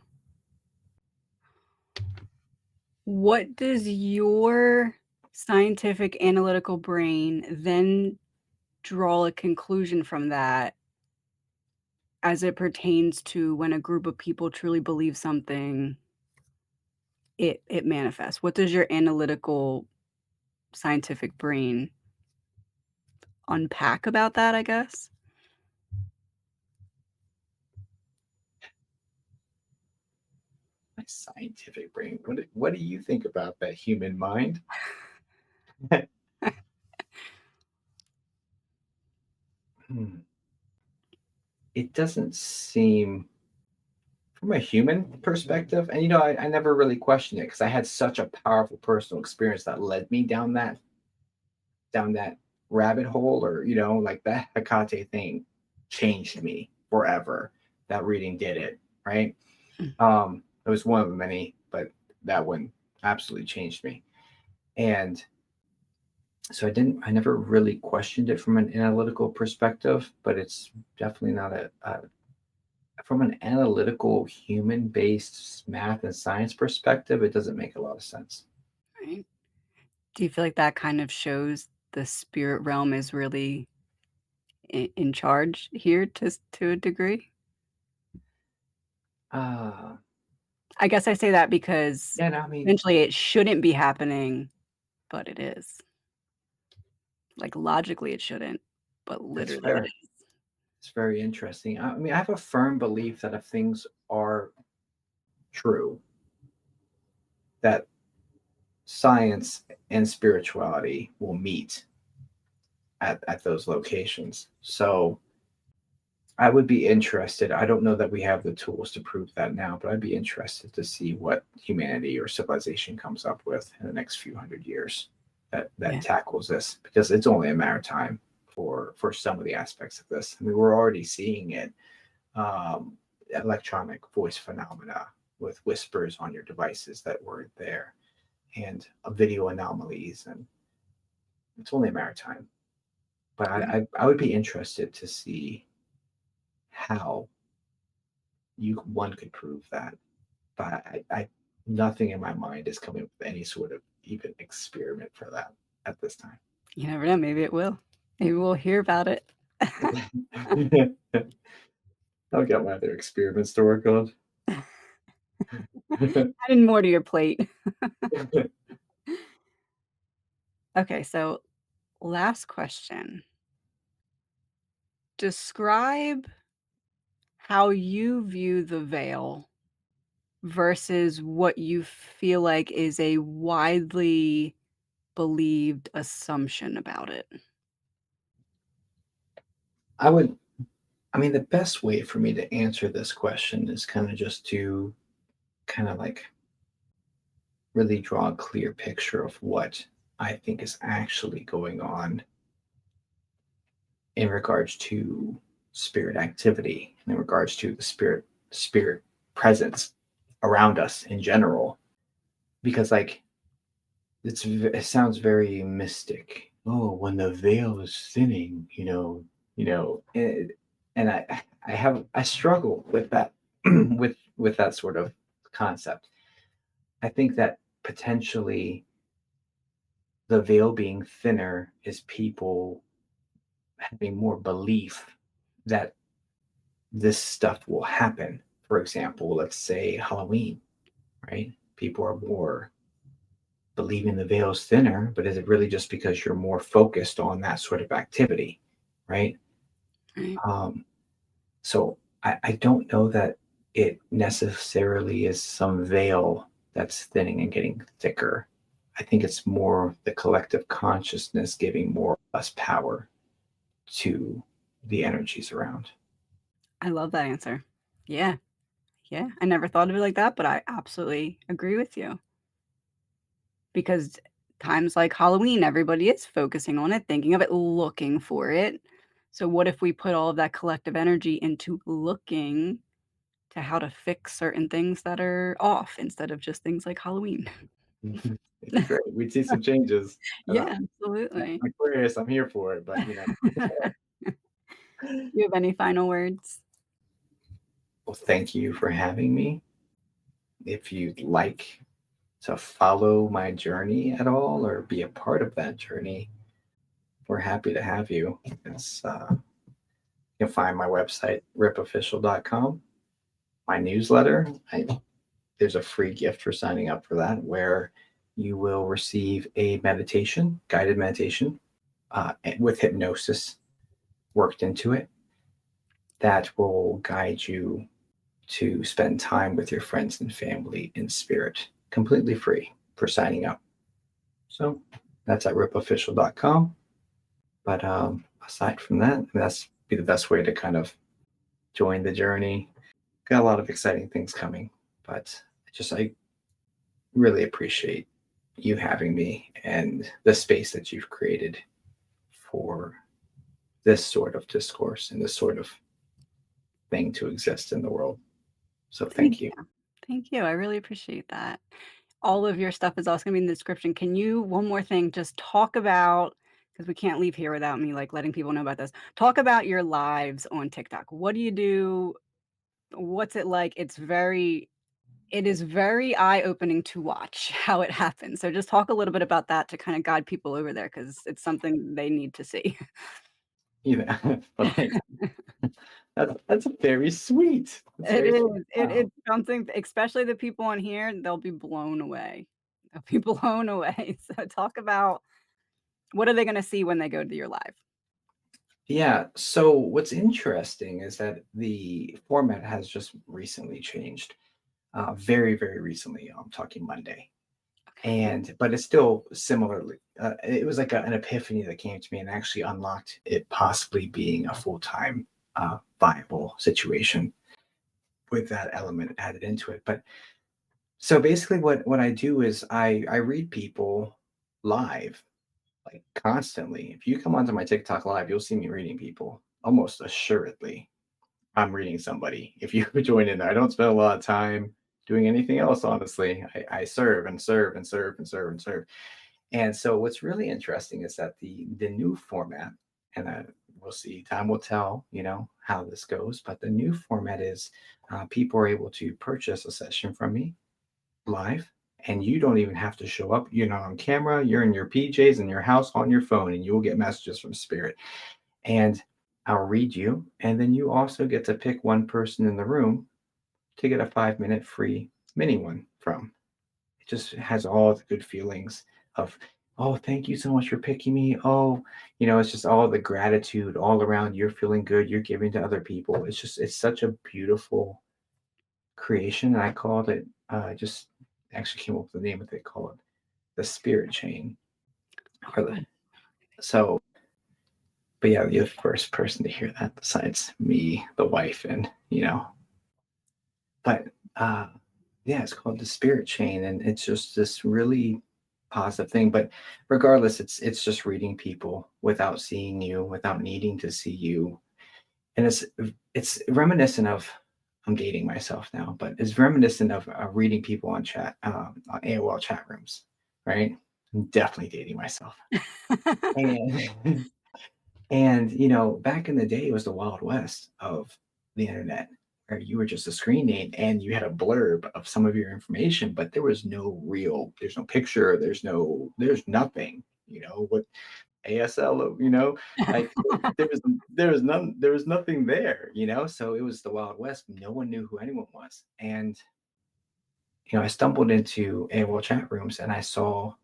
What does your scientific analytical brain then draw a conclusion from that as it pertains to when a group of people truly believe something, it manifests? What does your analytical scientific brain unpack about that, I guess? My scientific brain. What do you think about that human mind? Hmm. It doesn't seem from a human perspective, and I never really questioned it because I had such a powerful personal experience that led me down that rabbit hole, or like that Hecate thing changed me forever. That reading did it, right? Mm, It was one of the many, but that one absolutely changed me. And so I never really questioned it from an analytical perspective, but it's definitely not from an analytical, human based math and science perspective, it doesn't make a lot of sense. right. Do you feel like that kind of shows the spirit realm is really in charge here to a degree? Uh, I guess I say that because yeah, no, I mean, essentially it shouldn't be happening, but it is. Like, logically, it shouldn't, but that's literally it fair. is. It's very interesting. I mean, I have a firm belief that if things are true, that science and spirituality will meet at those locations. So I would be interested. I don't know that we have the tools to prove that now, but I'd be interested to see what humanity or civilization comes up with in the next few hundred years that Yeah, tackles this, because it's only a matter of time for some of the aspects of this. I mean, we're already seeing it. Electronic voice phenomena with whispers on your devices that weren't there, and video anomalies, and it's only a matter of time. But right. I would be interested to see how one could prove that. But I nothing in my mind is coming up with any sort of even experiment for that at this time. You never know, maybe it will. Maybe we'll hear about it. I'll get my other experiments to work on. Adding more to your plate. Okay, so last question. Describe how you view the veil versus what you feel like is a widely believed assumption about it. I would, I mean, the best way for me to answer this question is kind of just to kind of like really draw a clear picture of what I think is actually going on. in regards to spirit activity, in regards to the spirit presence around us in general. Because like it sounds very mystic. Oh, when the veil is thinning, and I struggle with that with that sort of concept. I think that potentially the veil being thinner is people having more belief that this stuff will happen. For example, let's say Halloween, right? People are more believing the veil is thinner, but is it really just because you're more focused on that sort of activity, right? Right. Um, so I don't know that it necessarily is some veil that's thinning and getting thicker. I think it's more the collective consciousness giving more or less power to the energies around. I love that answer. Yeah, yeah. I never thought of it like that, but I absolutely agree with you because times like Halloween, everybody is focusing on it, thinking of it, looking for it. So what if we put all of that collective energy into looking to how to fix certain things that are off instead of just things like Halloween? It'd be great. We'd see some changes. Uh, Yeah, absolutely. I'm Aquarius, I'm here for it, but You have any final words? well, thank you for having me. If you'd like to follow my journey at all or be a part of that journey, we're happy to have you. You can find my website, ripofficial.com, my newsletter. There's a free gift for signing up for that where you will receive a meditation, guided meditation with hypnosis worked into it that will guide you to spend time with your friends and family in spirit, completely free for signing up. So that's at ripofficial.com. But aside from that, that's be the best way to kind of join the journey. Got a lot of exciting things coming, but I really appreciate you having me and the space that you've created for this sort of discourse and this sort of thing to exist in the world. So Thank thank you. you. Thank you. I really appreciate that. All of your stuff is also gonna be in the description. Can you one more thing, just talk about because we can't leave here without me, like, letting people know about this. Talk about your lives on TikTok. What do you do? What's it like? It is very eye-opening to watch how it happens. So just talk a little bit about that to kinda guide people over there because it's something they need to see. Well, thanks. That's very sweet. That's It very is. sweet. Wow. It's something especially the people on here, they'll be blown away. They'll be blown away. So talk about what are they gonna see when they go to your live? Yeah. So what's interesting is that the format has just recently changed. Very, very recently. I'm talking Monday. Okay. But it's still similarly. It was like an epiphany that came to me and actually unlocked it possibly being a full time viable situation with that element added into it. But so basically, what I do is I read people live like constantly. If you come onto my TikTok live, you'll see me reading people almost assuredly. I'm reading somebody. If you join in there, I don't spend a lot of time doing anything else, honestly. I serve and serve and serve and serve and serve. And so what's really interesting is that the new format, and we'll see, time will tell, how this goes. But the new format is people are able to purchase a session from me live, and you don't even have to show up. You're not on camera. You're in your PJs in your house on your phone, and you will get messages from Spirit. And I'll read you, and then you also get to pick one person in the room to get a 5 minute free mini one from. It just has all the good feelings of, oh, thank you so much for picking me. Oh, it's just all the gratitude all around. You're feeling good. You're giving to other people. It's such a beautiful creation. And I called it, just actually came up with the name of it, called the spirit chain. Or Oh, so, but yeah, you're the first person to hear that besides me, the wife, and, but yeah, it's called the spirit chain. And it's just this really positive thing. But regardless, it's just reading people without seeing you, without needing to see you. And it's reminiscent of, I'm dating myself now, but it's reminiscent of reading people on AOL chat rooms, right? I'm definitely dating myself. And and back in the day, it was the Wild West of the internet, where you were just a screen name and you had a blurb of some of your information, but there's no picture, there's nothing. What ASL, like there was nothing there. So it was the Wild West. No one knew who anyone was. And I stumbled into AOL chat rooms and I saw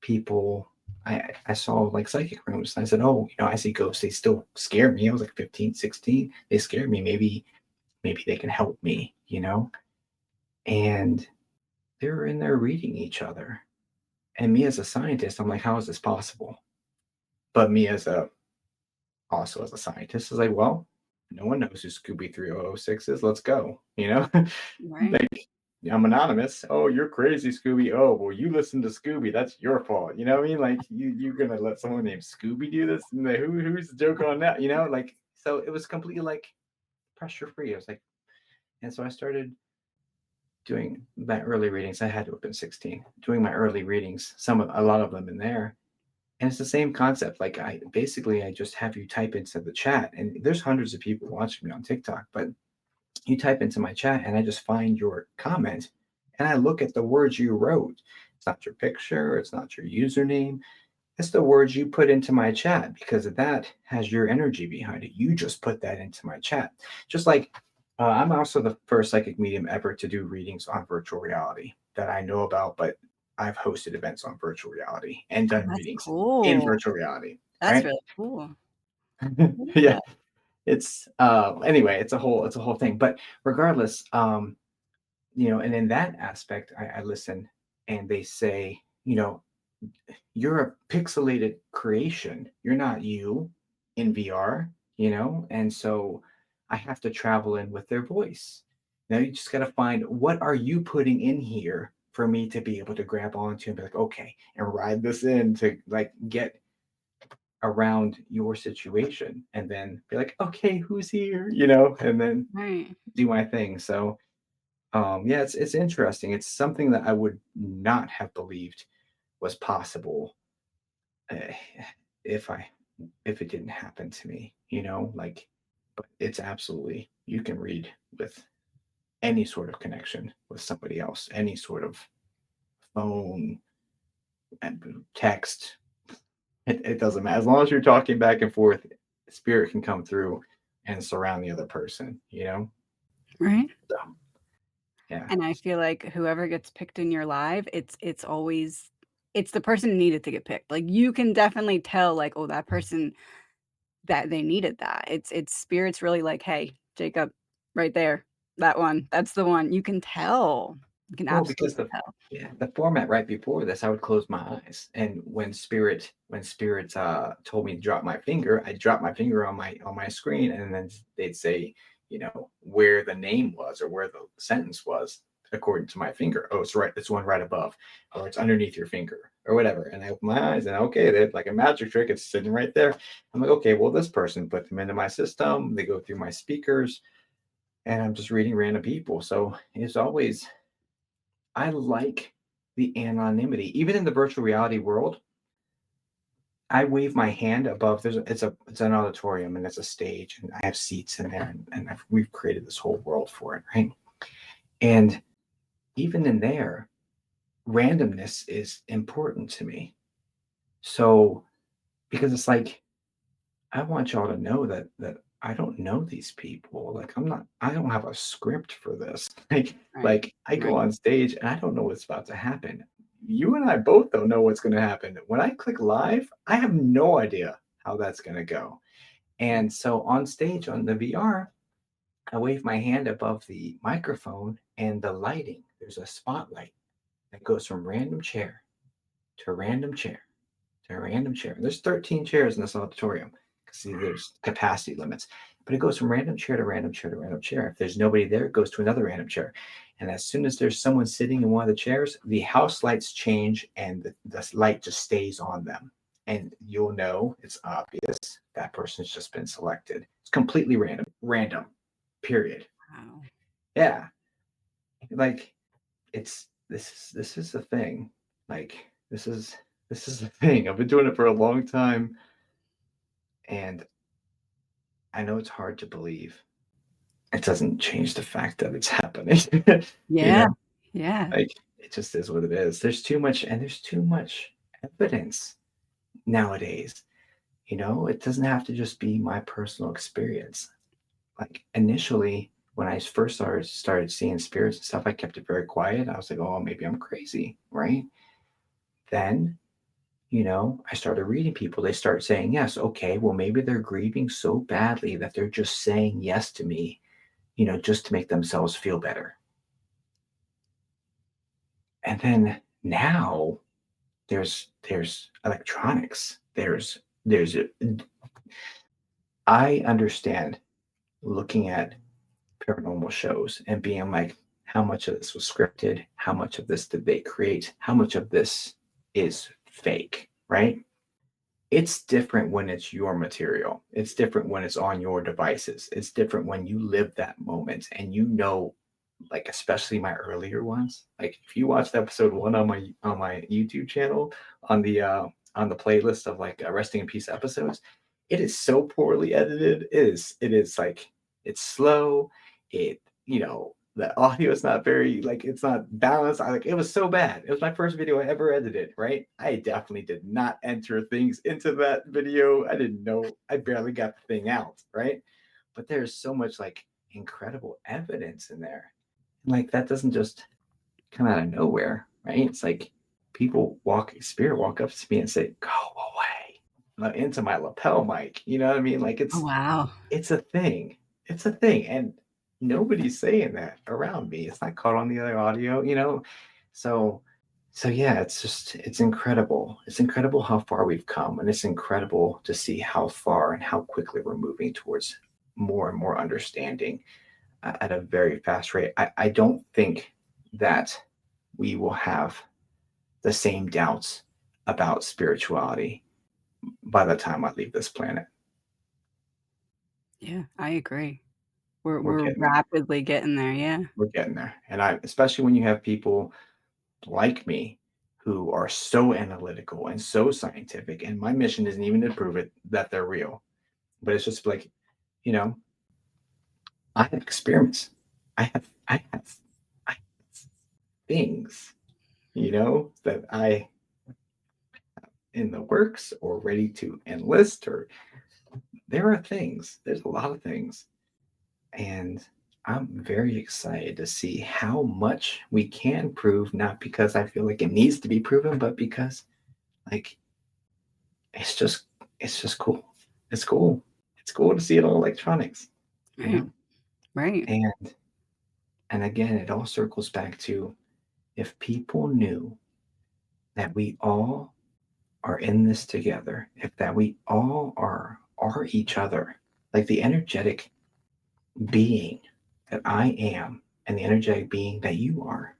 people. I saw like psychic rooms. And I said, oh, I see ghosts. They still scare me. I was like 15, 16. They scared me. Maybe they can help me. And they were in there reading each other. And me as a scientist, I'm like, how is this possible? But me also as a scientist is like, well, no one knows who Scooby 3006 is. Let's go. Right. Like, I'm anonymous. Oh, you're crazy, Scooby. Oh, well, you listen to Scooby. That's your fault. You know what I mean? Like, you're gonna let someone named Scooby do this? And who's the joke on that? Like, so it was completely like pressure free. I was like, and so I started doing my early readings. I had to have been 16, doing my early readings, a lot of them in there. And it's the same concept. Like, I just have you type into the chat, and there's hundreds of people watching me on TikTok, but you type into my chat and I just find your comment and I look at the words you wrote. It's not your picture, it's not your username. It's the words you put into my chat because that has your energy behind it. You just put that into my chat. Just like I'm also the first psychic medium ever to do readings on virtual reality that I know about, but I've hosted events on virtual reality and Oh, done that's readings in cool. virtual reality, That's right? really cool. Yeah, Yeah. it's anyway, it's a whole thing. But regardless, and in that aspect, I listen and they say, you're a pixelated creation. You're not you in VR. And so I have to travel in with their voice. Now you just got to find what are you putting in here for me to be able to grab onto and be like, okay, and ride this in to like get around your situation and then be like, okay, who's here, and then Right. do my thing. So yeah, it's interesting. It's something that I would not have believed was possible uh, if I if it didn't happen to me. Like, but it's absolutely, you can read with any sort of connection with somebody else, any sort of phone and text. It doesn't matter as long as you're talking back and forth. Spirit can come through and surround the other person. Right. So yeah. And I feel like whoever gets picked in your live, it's always it's the person who needed to get picked. Like, you can definitely tell, like, oh, that person that they needed that. It's spirits really like, "Hey, Jacob, right there, that one, that's the one." You can tell. You can Well, because absolutely the tell. yeah, the format right before this, I would close my eyes, and when spirits told me to drop my finger, I dropped my finger on my screen, and then they'd say, where the name was or where the sentence was according to my finger. Oh, it's right. It's one right above, or it's underneath your finger, or whatever. And I open my eyes, and okay, they're like a magic trick. It's sitting right there. I'm like, okay, well, this person put them into my system. They go through my speakers, and I'm just reading random people. So it's always I like the anonymity. Even in the virtual reality world, I wave my hand above. It's an auditorium and it's a stage and I have seats in there and we've created this whole world for it, right? And even in there, randomness is important to me. So because it's like I want y'all to know that I don't know these people. Like I don't have a script for this. Like Right. like I go Right. on stage and I don't know what's about to happen. You and I both don't know what's going to happen. When I click live, I have no idea how that's going to go. Right. And so on stage on the VR, I wave my hand above the microphone and the lighting. There's a spotlight that goes from random chair to random chair to a random chair. There's 13 chairs in this auditorium because there's capacity limits. But it goes from random chair to random chair to random chair. If there's nobody there, it goes to another random chair. And as soon as there's someone sitting in one of the chairs, the house lights change and the light just stays on them. And you'll know it's obvious that person's just been selected. It's completely random, period. Wow. Yeah. Like this is the thing. Like this is the thing. I've been doing it for a long time, and I know it's hard to believe. It doesn't change the fact that it's happening. you Yeah. know, Yeah. like it just is what it is. There's too much evidence nowadays. It doesn't have to just be my personal experience. Like initially, when I first started seeing spirits and stuff, I kept it very quiet. I was like, oh, maybe I'm crazy, right? Then I started reading people. They start saying, yes, okay, well, maybe they're grieving so badly that they're just saying yes to me, just to make themselves feel better. And then now there's electronics. I understand looking at paranormal shows and being like, how much of this was scripted? How much of this did they create? How much of this is fake, right? It's different when it's your material. It's different when it's on your devices. It's different when you live that moment and like especially my earlier ones. Like if you watched episode 1 on my YouTube channel on the playlist of like resting in peace episodes, it is so poorly edited. It is like it's slow. The audio is not very like it's not balanced. It was so bad. It was my first video I ever edited, right? I definitely did not enter things into that video. I didn't know. I barely got the thing out, right? But there's so much like incredible evidence in there. Like that doesn't just come out of nowhere, right? It's like spirit walk up to me and say, "Go away," into my lapel mic. You know what I mean? Like Oh, wow. it's a thing. It's a thing, and nobody's saying that around me. It's not caught on the other audio. So, so yeah, it's incredible. It's incredible how far we've come, and it's incredible to see how far and how quickly we're moving towards more and more understanding at a very fast rate. I don't think that we will have the same doubts about spirituality by the time I leave this planet. Yeah, I agree. We're We're we're getting there. rapidly getting there, yeah. We're getting there. And especially when you have people like me who are so analytical and so scientific, and my mission isn't even to prove it that they're real, but it's just like, you know, I have experiments. I have things, that I in the works or ready to enlist, or there's a lot of things. And I'm very excited to see how much we can prove, not because I feel like it needs to be proven, but because like it's just it's just cool. It's cool. It's cool to see it on electronics, you Right, know? right. And again, it all circles back to if people knew that we all are in this together, if that we all are each other, like the energetic being that I am and the energetic being that you are.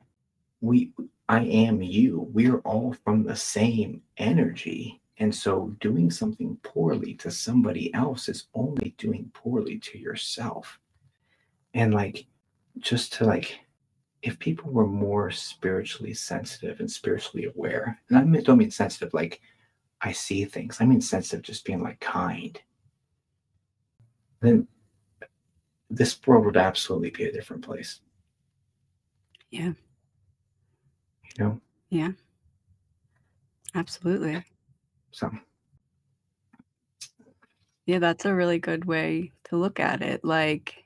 We I am you. We're all from the same energy. And so doing something poorly to somebody else is only doing poorly to yourself. And like just to like if people were more spiritually sensitive and spiritually aware, and don't mean sensitive like I see things. I mean sensitive just being like kind, then this world would absolutely be a different place. Yeah, You know? yeah, absolutely. So Yeah, that's a really good way to look at it, like,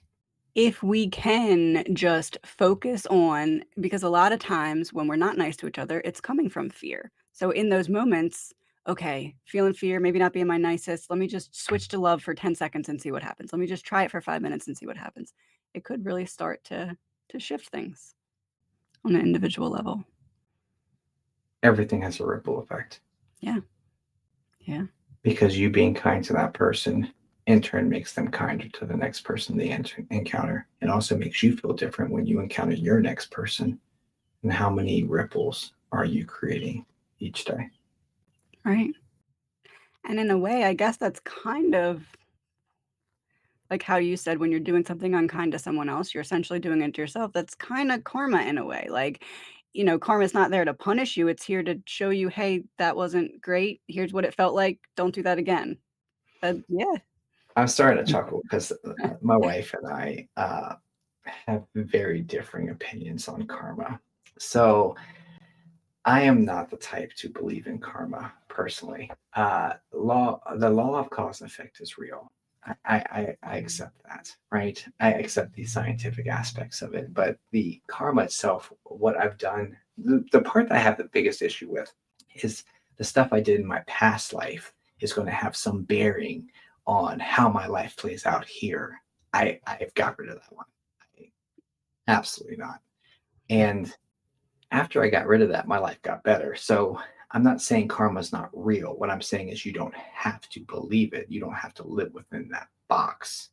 if we can just focus on because a lot of times when we're not nice to each other, it's coming from fear. So in those moments, okay, feeling fear, maybe not being my nicest, let me just switch to love for 10 seconds and see what happens. Let me just try it for 5 minutes and see what happens. It could really start to shift things on an individual level. everything has a ripple effect Yeah, yeah, because you being kind to that person. in turn makes them kinder to the next person they encounter. It also makes you feel different when you encounter your next person. And how many ripples are you creating each day? Right. And in a way, I guess that's kind of like how you said when you're doing something unkind to someone else, you're essentially doing it to yourself. That's kinda karma in a way. Like, karma's not there to punish you, it's here to show you, "Hey, that wasn't great. Here's what it felt like. Don't do that again." Yeah. I'm starting to chuckle because my wife and I have very differing opinions on karma. So I am not the type to believe in karma personally. The law of cause and effect is real. I accept that, right? I accept the scientific aspects of it, but the karma itself, what I've done, the part that I have the biggest issue with is the stuff I did in my past life is going to have some bearing on how my life plays out here. I've got rid of that one. I, absolutely not. And after I got rid of that, my life got better. So I'm not saying karma's not real. What I'm saying is you don't have to believe it. You don't have to live within that box,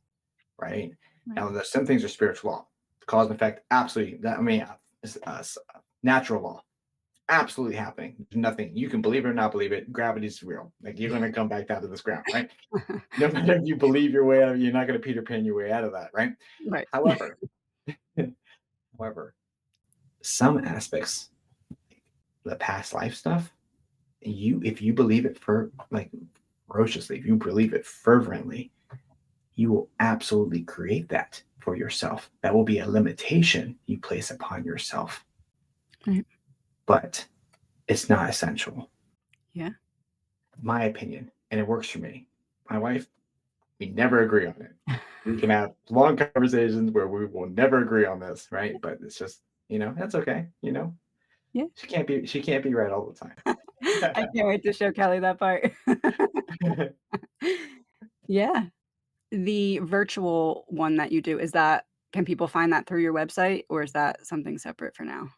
right? Right. Now, there's some things are spiritual law, cause and effect. Absolutely. Natural law, absolutely happening. There's nothing you can believe it or not believe it. Gravity's real. Like you're going to come back down to this ground, right? No matter if you believe your way out, you're not going to Peter Pan your way out of that, right? Right. However, however, some aspects, the past life stuff, if you believe it for like ferociously, if you believe it fervently, you will absolutely create that for yourself. That will be a limitation you place upon yourself, Right. but it's not essential. Yeah. My opinion, and it works for me. My wife, we never agree on it. We can have long conversations where we will never agree on this, right? But it's just, that's okay. Yeah. She can't be right all I the can't wait to show Kelly that part. time. Yeah. The virtual one that you do, is that can people find that through your website, or is that something separate for now?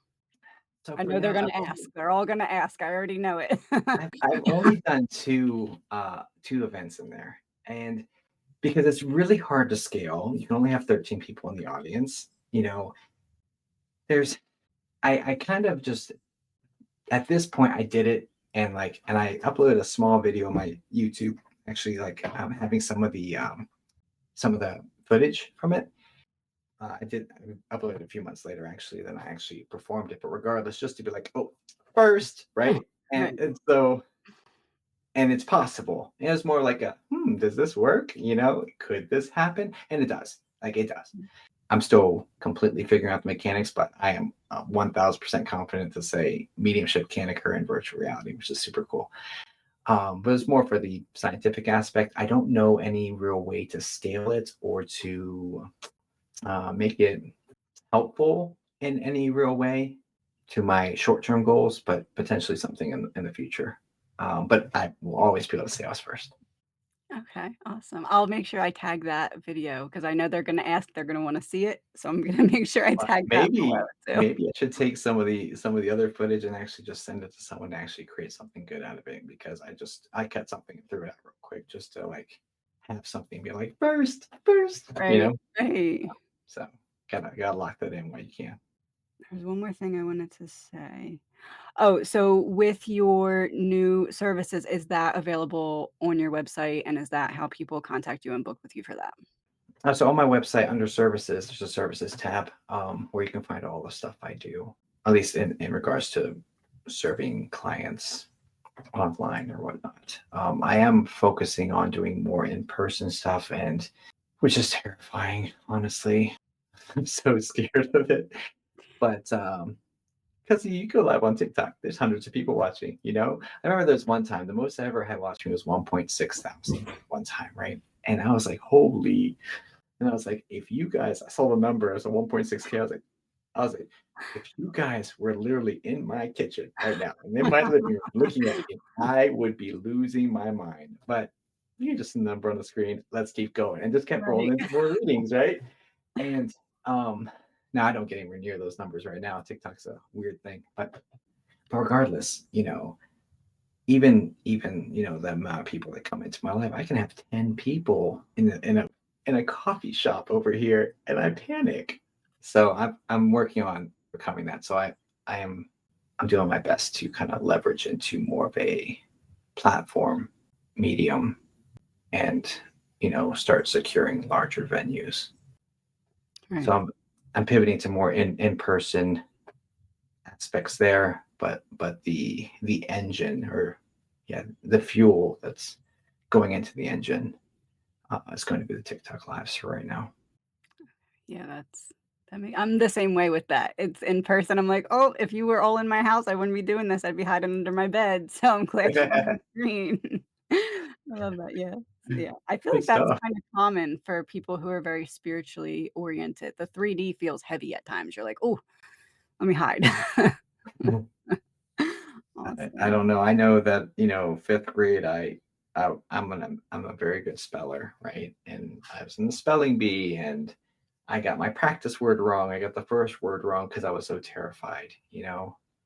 So I for know they're now, gonna ask. They're all gonna ask. I already know it. I've only done two events in there, and because it's really hard to scale, you can only have 13 people in the audience. There's I kind of just at this point I did it, and I uploaded a small video on my YouTube, actually like having some of the footage from it. I uploaded a few months later actually, then I actually performed it, but regardless, just to be like, oh, first, right? Right. And it's possible. And it's more like does this work? Could this happen? And it does. Like it does. I'm still completely figuring out the mechanics, but I am 1000% confident to say mediumship can occur in virtual reality, which is super cool. But it's more for the scientific aspect. I don't know any real way to scale it or to make it helpful in any real way to my short-term goals, but potentially something in the future. But I will always be able to say I was first. Okay, awesome. I'll make sure I tag that video because I know they're gonna ask, they're gonna wanna see it, so I'm gonna make sure I But tag that below maybe too. maybe I should take some of the other footage and actually just send it to someone to actually create something good out of it because I cut something and threw it out real quick just to like have something be like first, Right, right. So gotta lock that in while you can. There's one more thing I wanted to say. Oh, so with your new services, is that available on your website, and is that how people contact you and book with you for that? So on my website under services, there's a services tab where you can find all the stuff I do, at least in regards to serving clients online or whatnot. I am focusing on doing more in-person stuff, and which is terrifying, honestly. I'm so scared of it. But because you go live on TikTok, there's hundreds of people watching. I remember there's one time, the most I ever had watching was 1.6 thousand one time, right? And I was like, holy. And I was like, if you guys, I saw the number as a 1.6K. I was like, if you guys were literally in my kitchen right now and in my living room looking at me, I would be losing my mind. But you just a number on the screen. Let's keep going. And just kept Right. rolling into more readings, right? And now I don't get anywhere near those numbers right now. TikTok's a weird thing. But regardless, even the amount of people that come into my life, I can have 10 people in a coffee shop over here, and I panic. So I'm working on becoming that. So I am I'm doing my best to kind of leverage into more of a platform medium, and start securing larger venues. So Right. I'm pivoting to more in person aspects there, but the engine, or yeah, the fuel that's going into the engine, is going to be the TikTok lives for right now. Yeah, I'm the same way with that. It's in person, I'm like, "Oh, if you were all in my house, I wouldn't be doing this, I'd be hiding under my bed." So I'm glad you're on the screen. I love that, yeah. Yeah, I feel Good like that's stuff. kinda common for people who are very spiritually oriented. The 3D feels heavy at times. You're like, "Oh, let me hide." I Awesome. don't know. I know that, fifth grade, I'm a very good speller, right? And I was in the spelling bee, and I got my practice word wrong. I got the first word wrong because I was so terrified.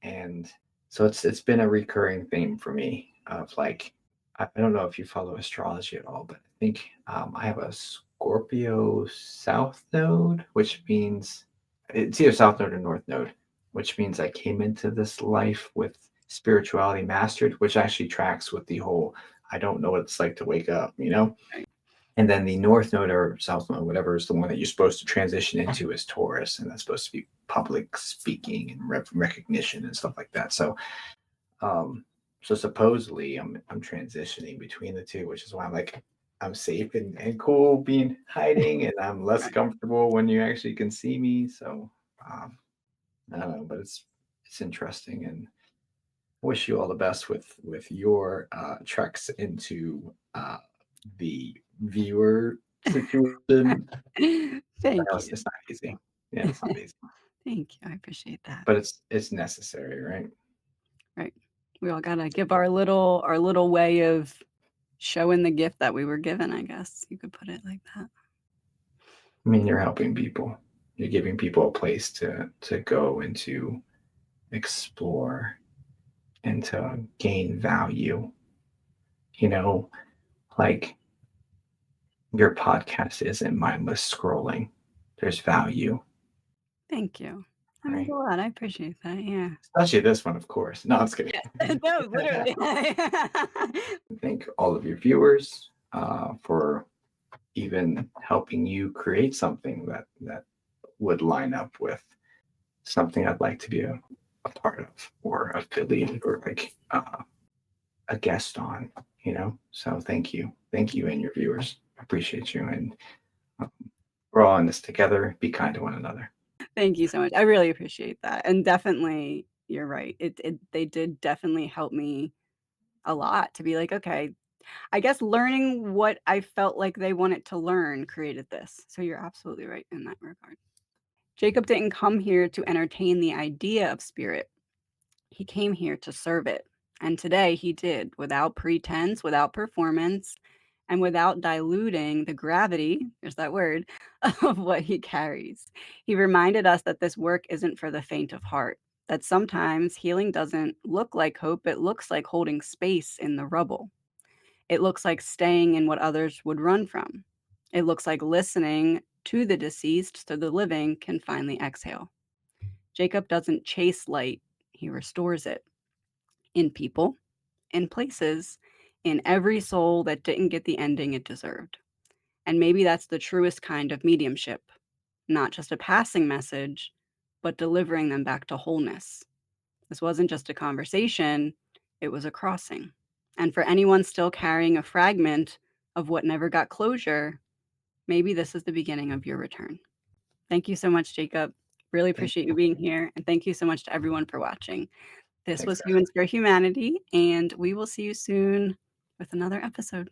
And so it's been a recurring theme for me of like, I don't know if you follow astrology at all, but I think I have a Scorpio South Node, which means it's either South Node or North Node, which means I came into this life with spirituality mastered, which actually tracks with the whole I don't know what it's like to wake up. Right, And then the North Node or South Node, whatever, is the one that you're supposed to transition into is Taurus, and that's supposed to be public speaking and recognition and stuff like that. Um, so supposedly I'm transitioning between the two, which is why I'm safe and cool being hiding, and I'm less right. comfortable when you actually can see me. So um, I don't know, but it's interesting, and wish you all the best with your treks into the viewer situation. I Thank know you. it's not easy. Yeah, it's not easy, Thank you, I appreciate that. but it's necessary, right? Right. We all gotta give our little way of showing the gift that we were given, I guess you could put it like that. I mean, you're helping people. You're giving people a place to go and to explore and to gain value. You know, like your podcast isn't mindless scrolling. There's value, Thank you. That means a right? lot, I appreciate that, yeah. Especially this one, of course. No, I'm just kidding. Yeah. No, literally. Thank all of your viewers for even helping you create something that would line up with something I'd like to be a part of, or affiliated, or like a guest on. So thank you, and your viewers. I appreciate you, and uh, we're all in this together. Be kind to one another. Thank you so much, I really appreciate that, and definitely, you're right, they did definitely help me a lot to be like, "Okay." I guess learning what I felt like they wanted to learn created this, so you're absolutely right in that regard. Jacob didn't come here to entertain the idea of spirit. He came here to serve it. And today he did, without pretense, without performance, and without diluting the gravity, there's that word, of what he carries. He reminded us that this work isn't for the faint of heart, that sometimes healing doesn't look like hope, it looks like holding space in the rubble. It looks like staying in what others would run from. It looks like listening to the deceased so the living can finally exhale. Jacob doesn't chase light, he restores it in people, in places, in every soul that didn't get the ending it deserved. And maybe that's the truest kind of mediumship, not just a passing message, but delivering them back to wholeness. This wasn't just a conversation, it was a crossing. And for anyone still carrying a fragment of what never got closure, maybe this is the beginning of your return. Thank you so much, Jacob. Really Thank appreciate you you. being here. And thank you so much to everyone for watching. This Thanks, was guys. Humans for Humanity, and we will see you soon with another episode.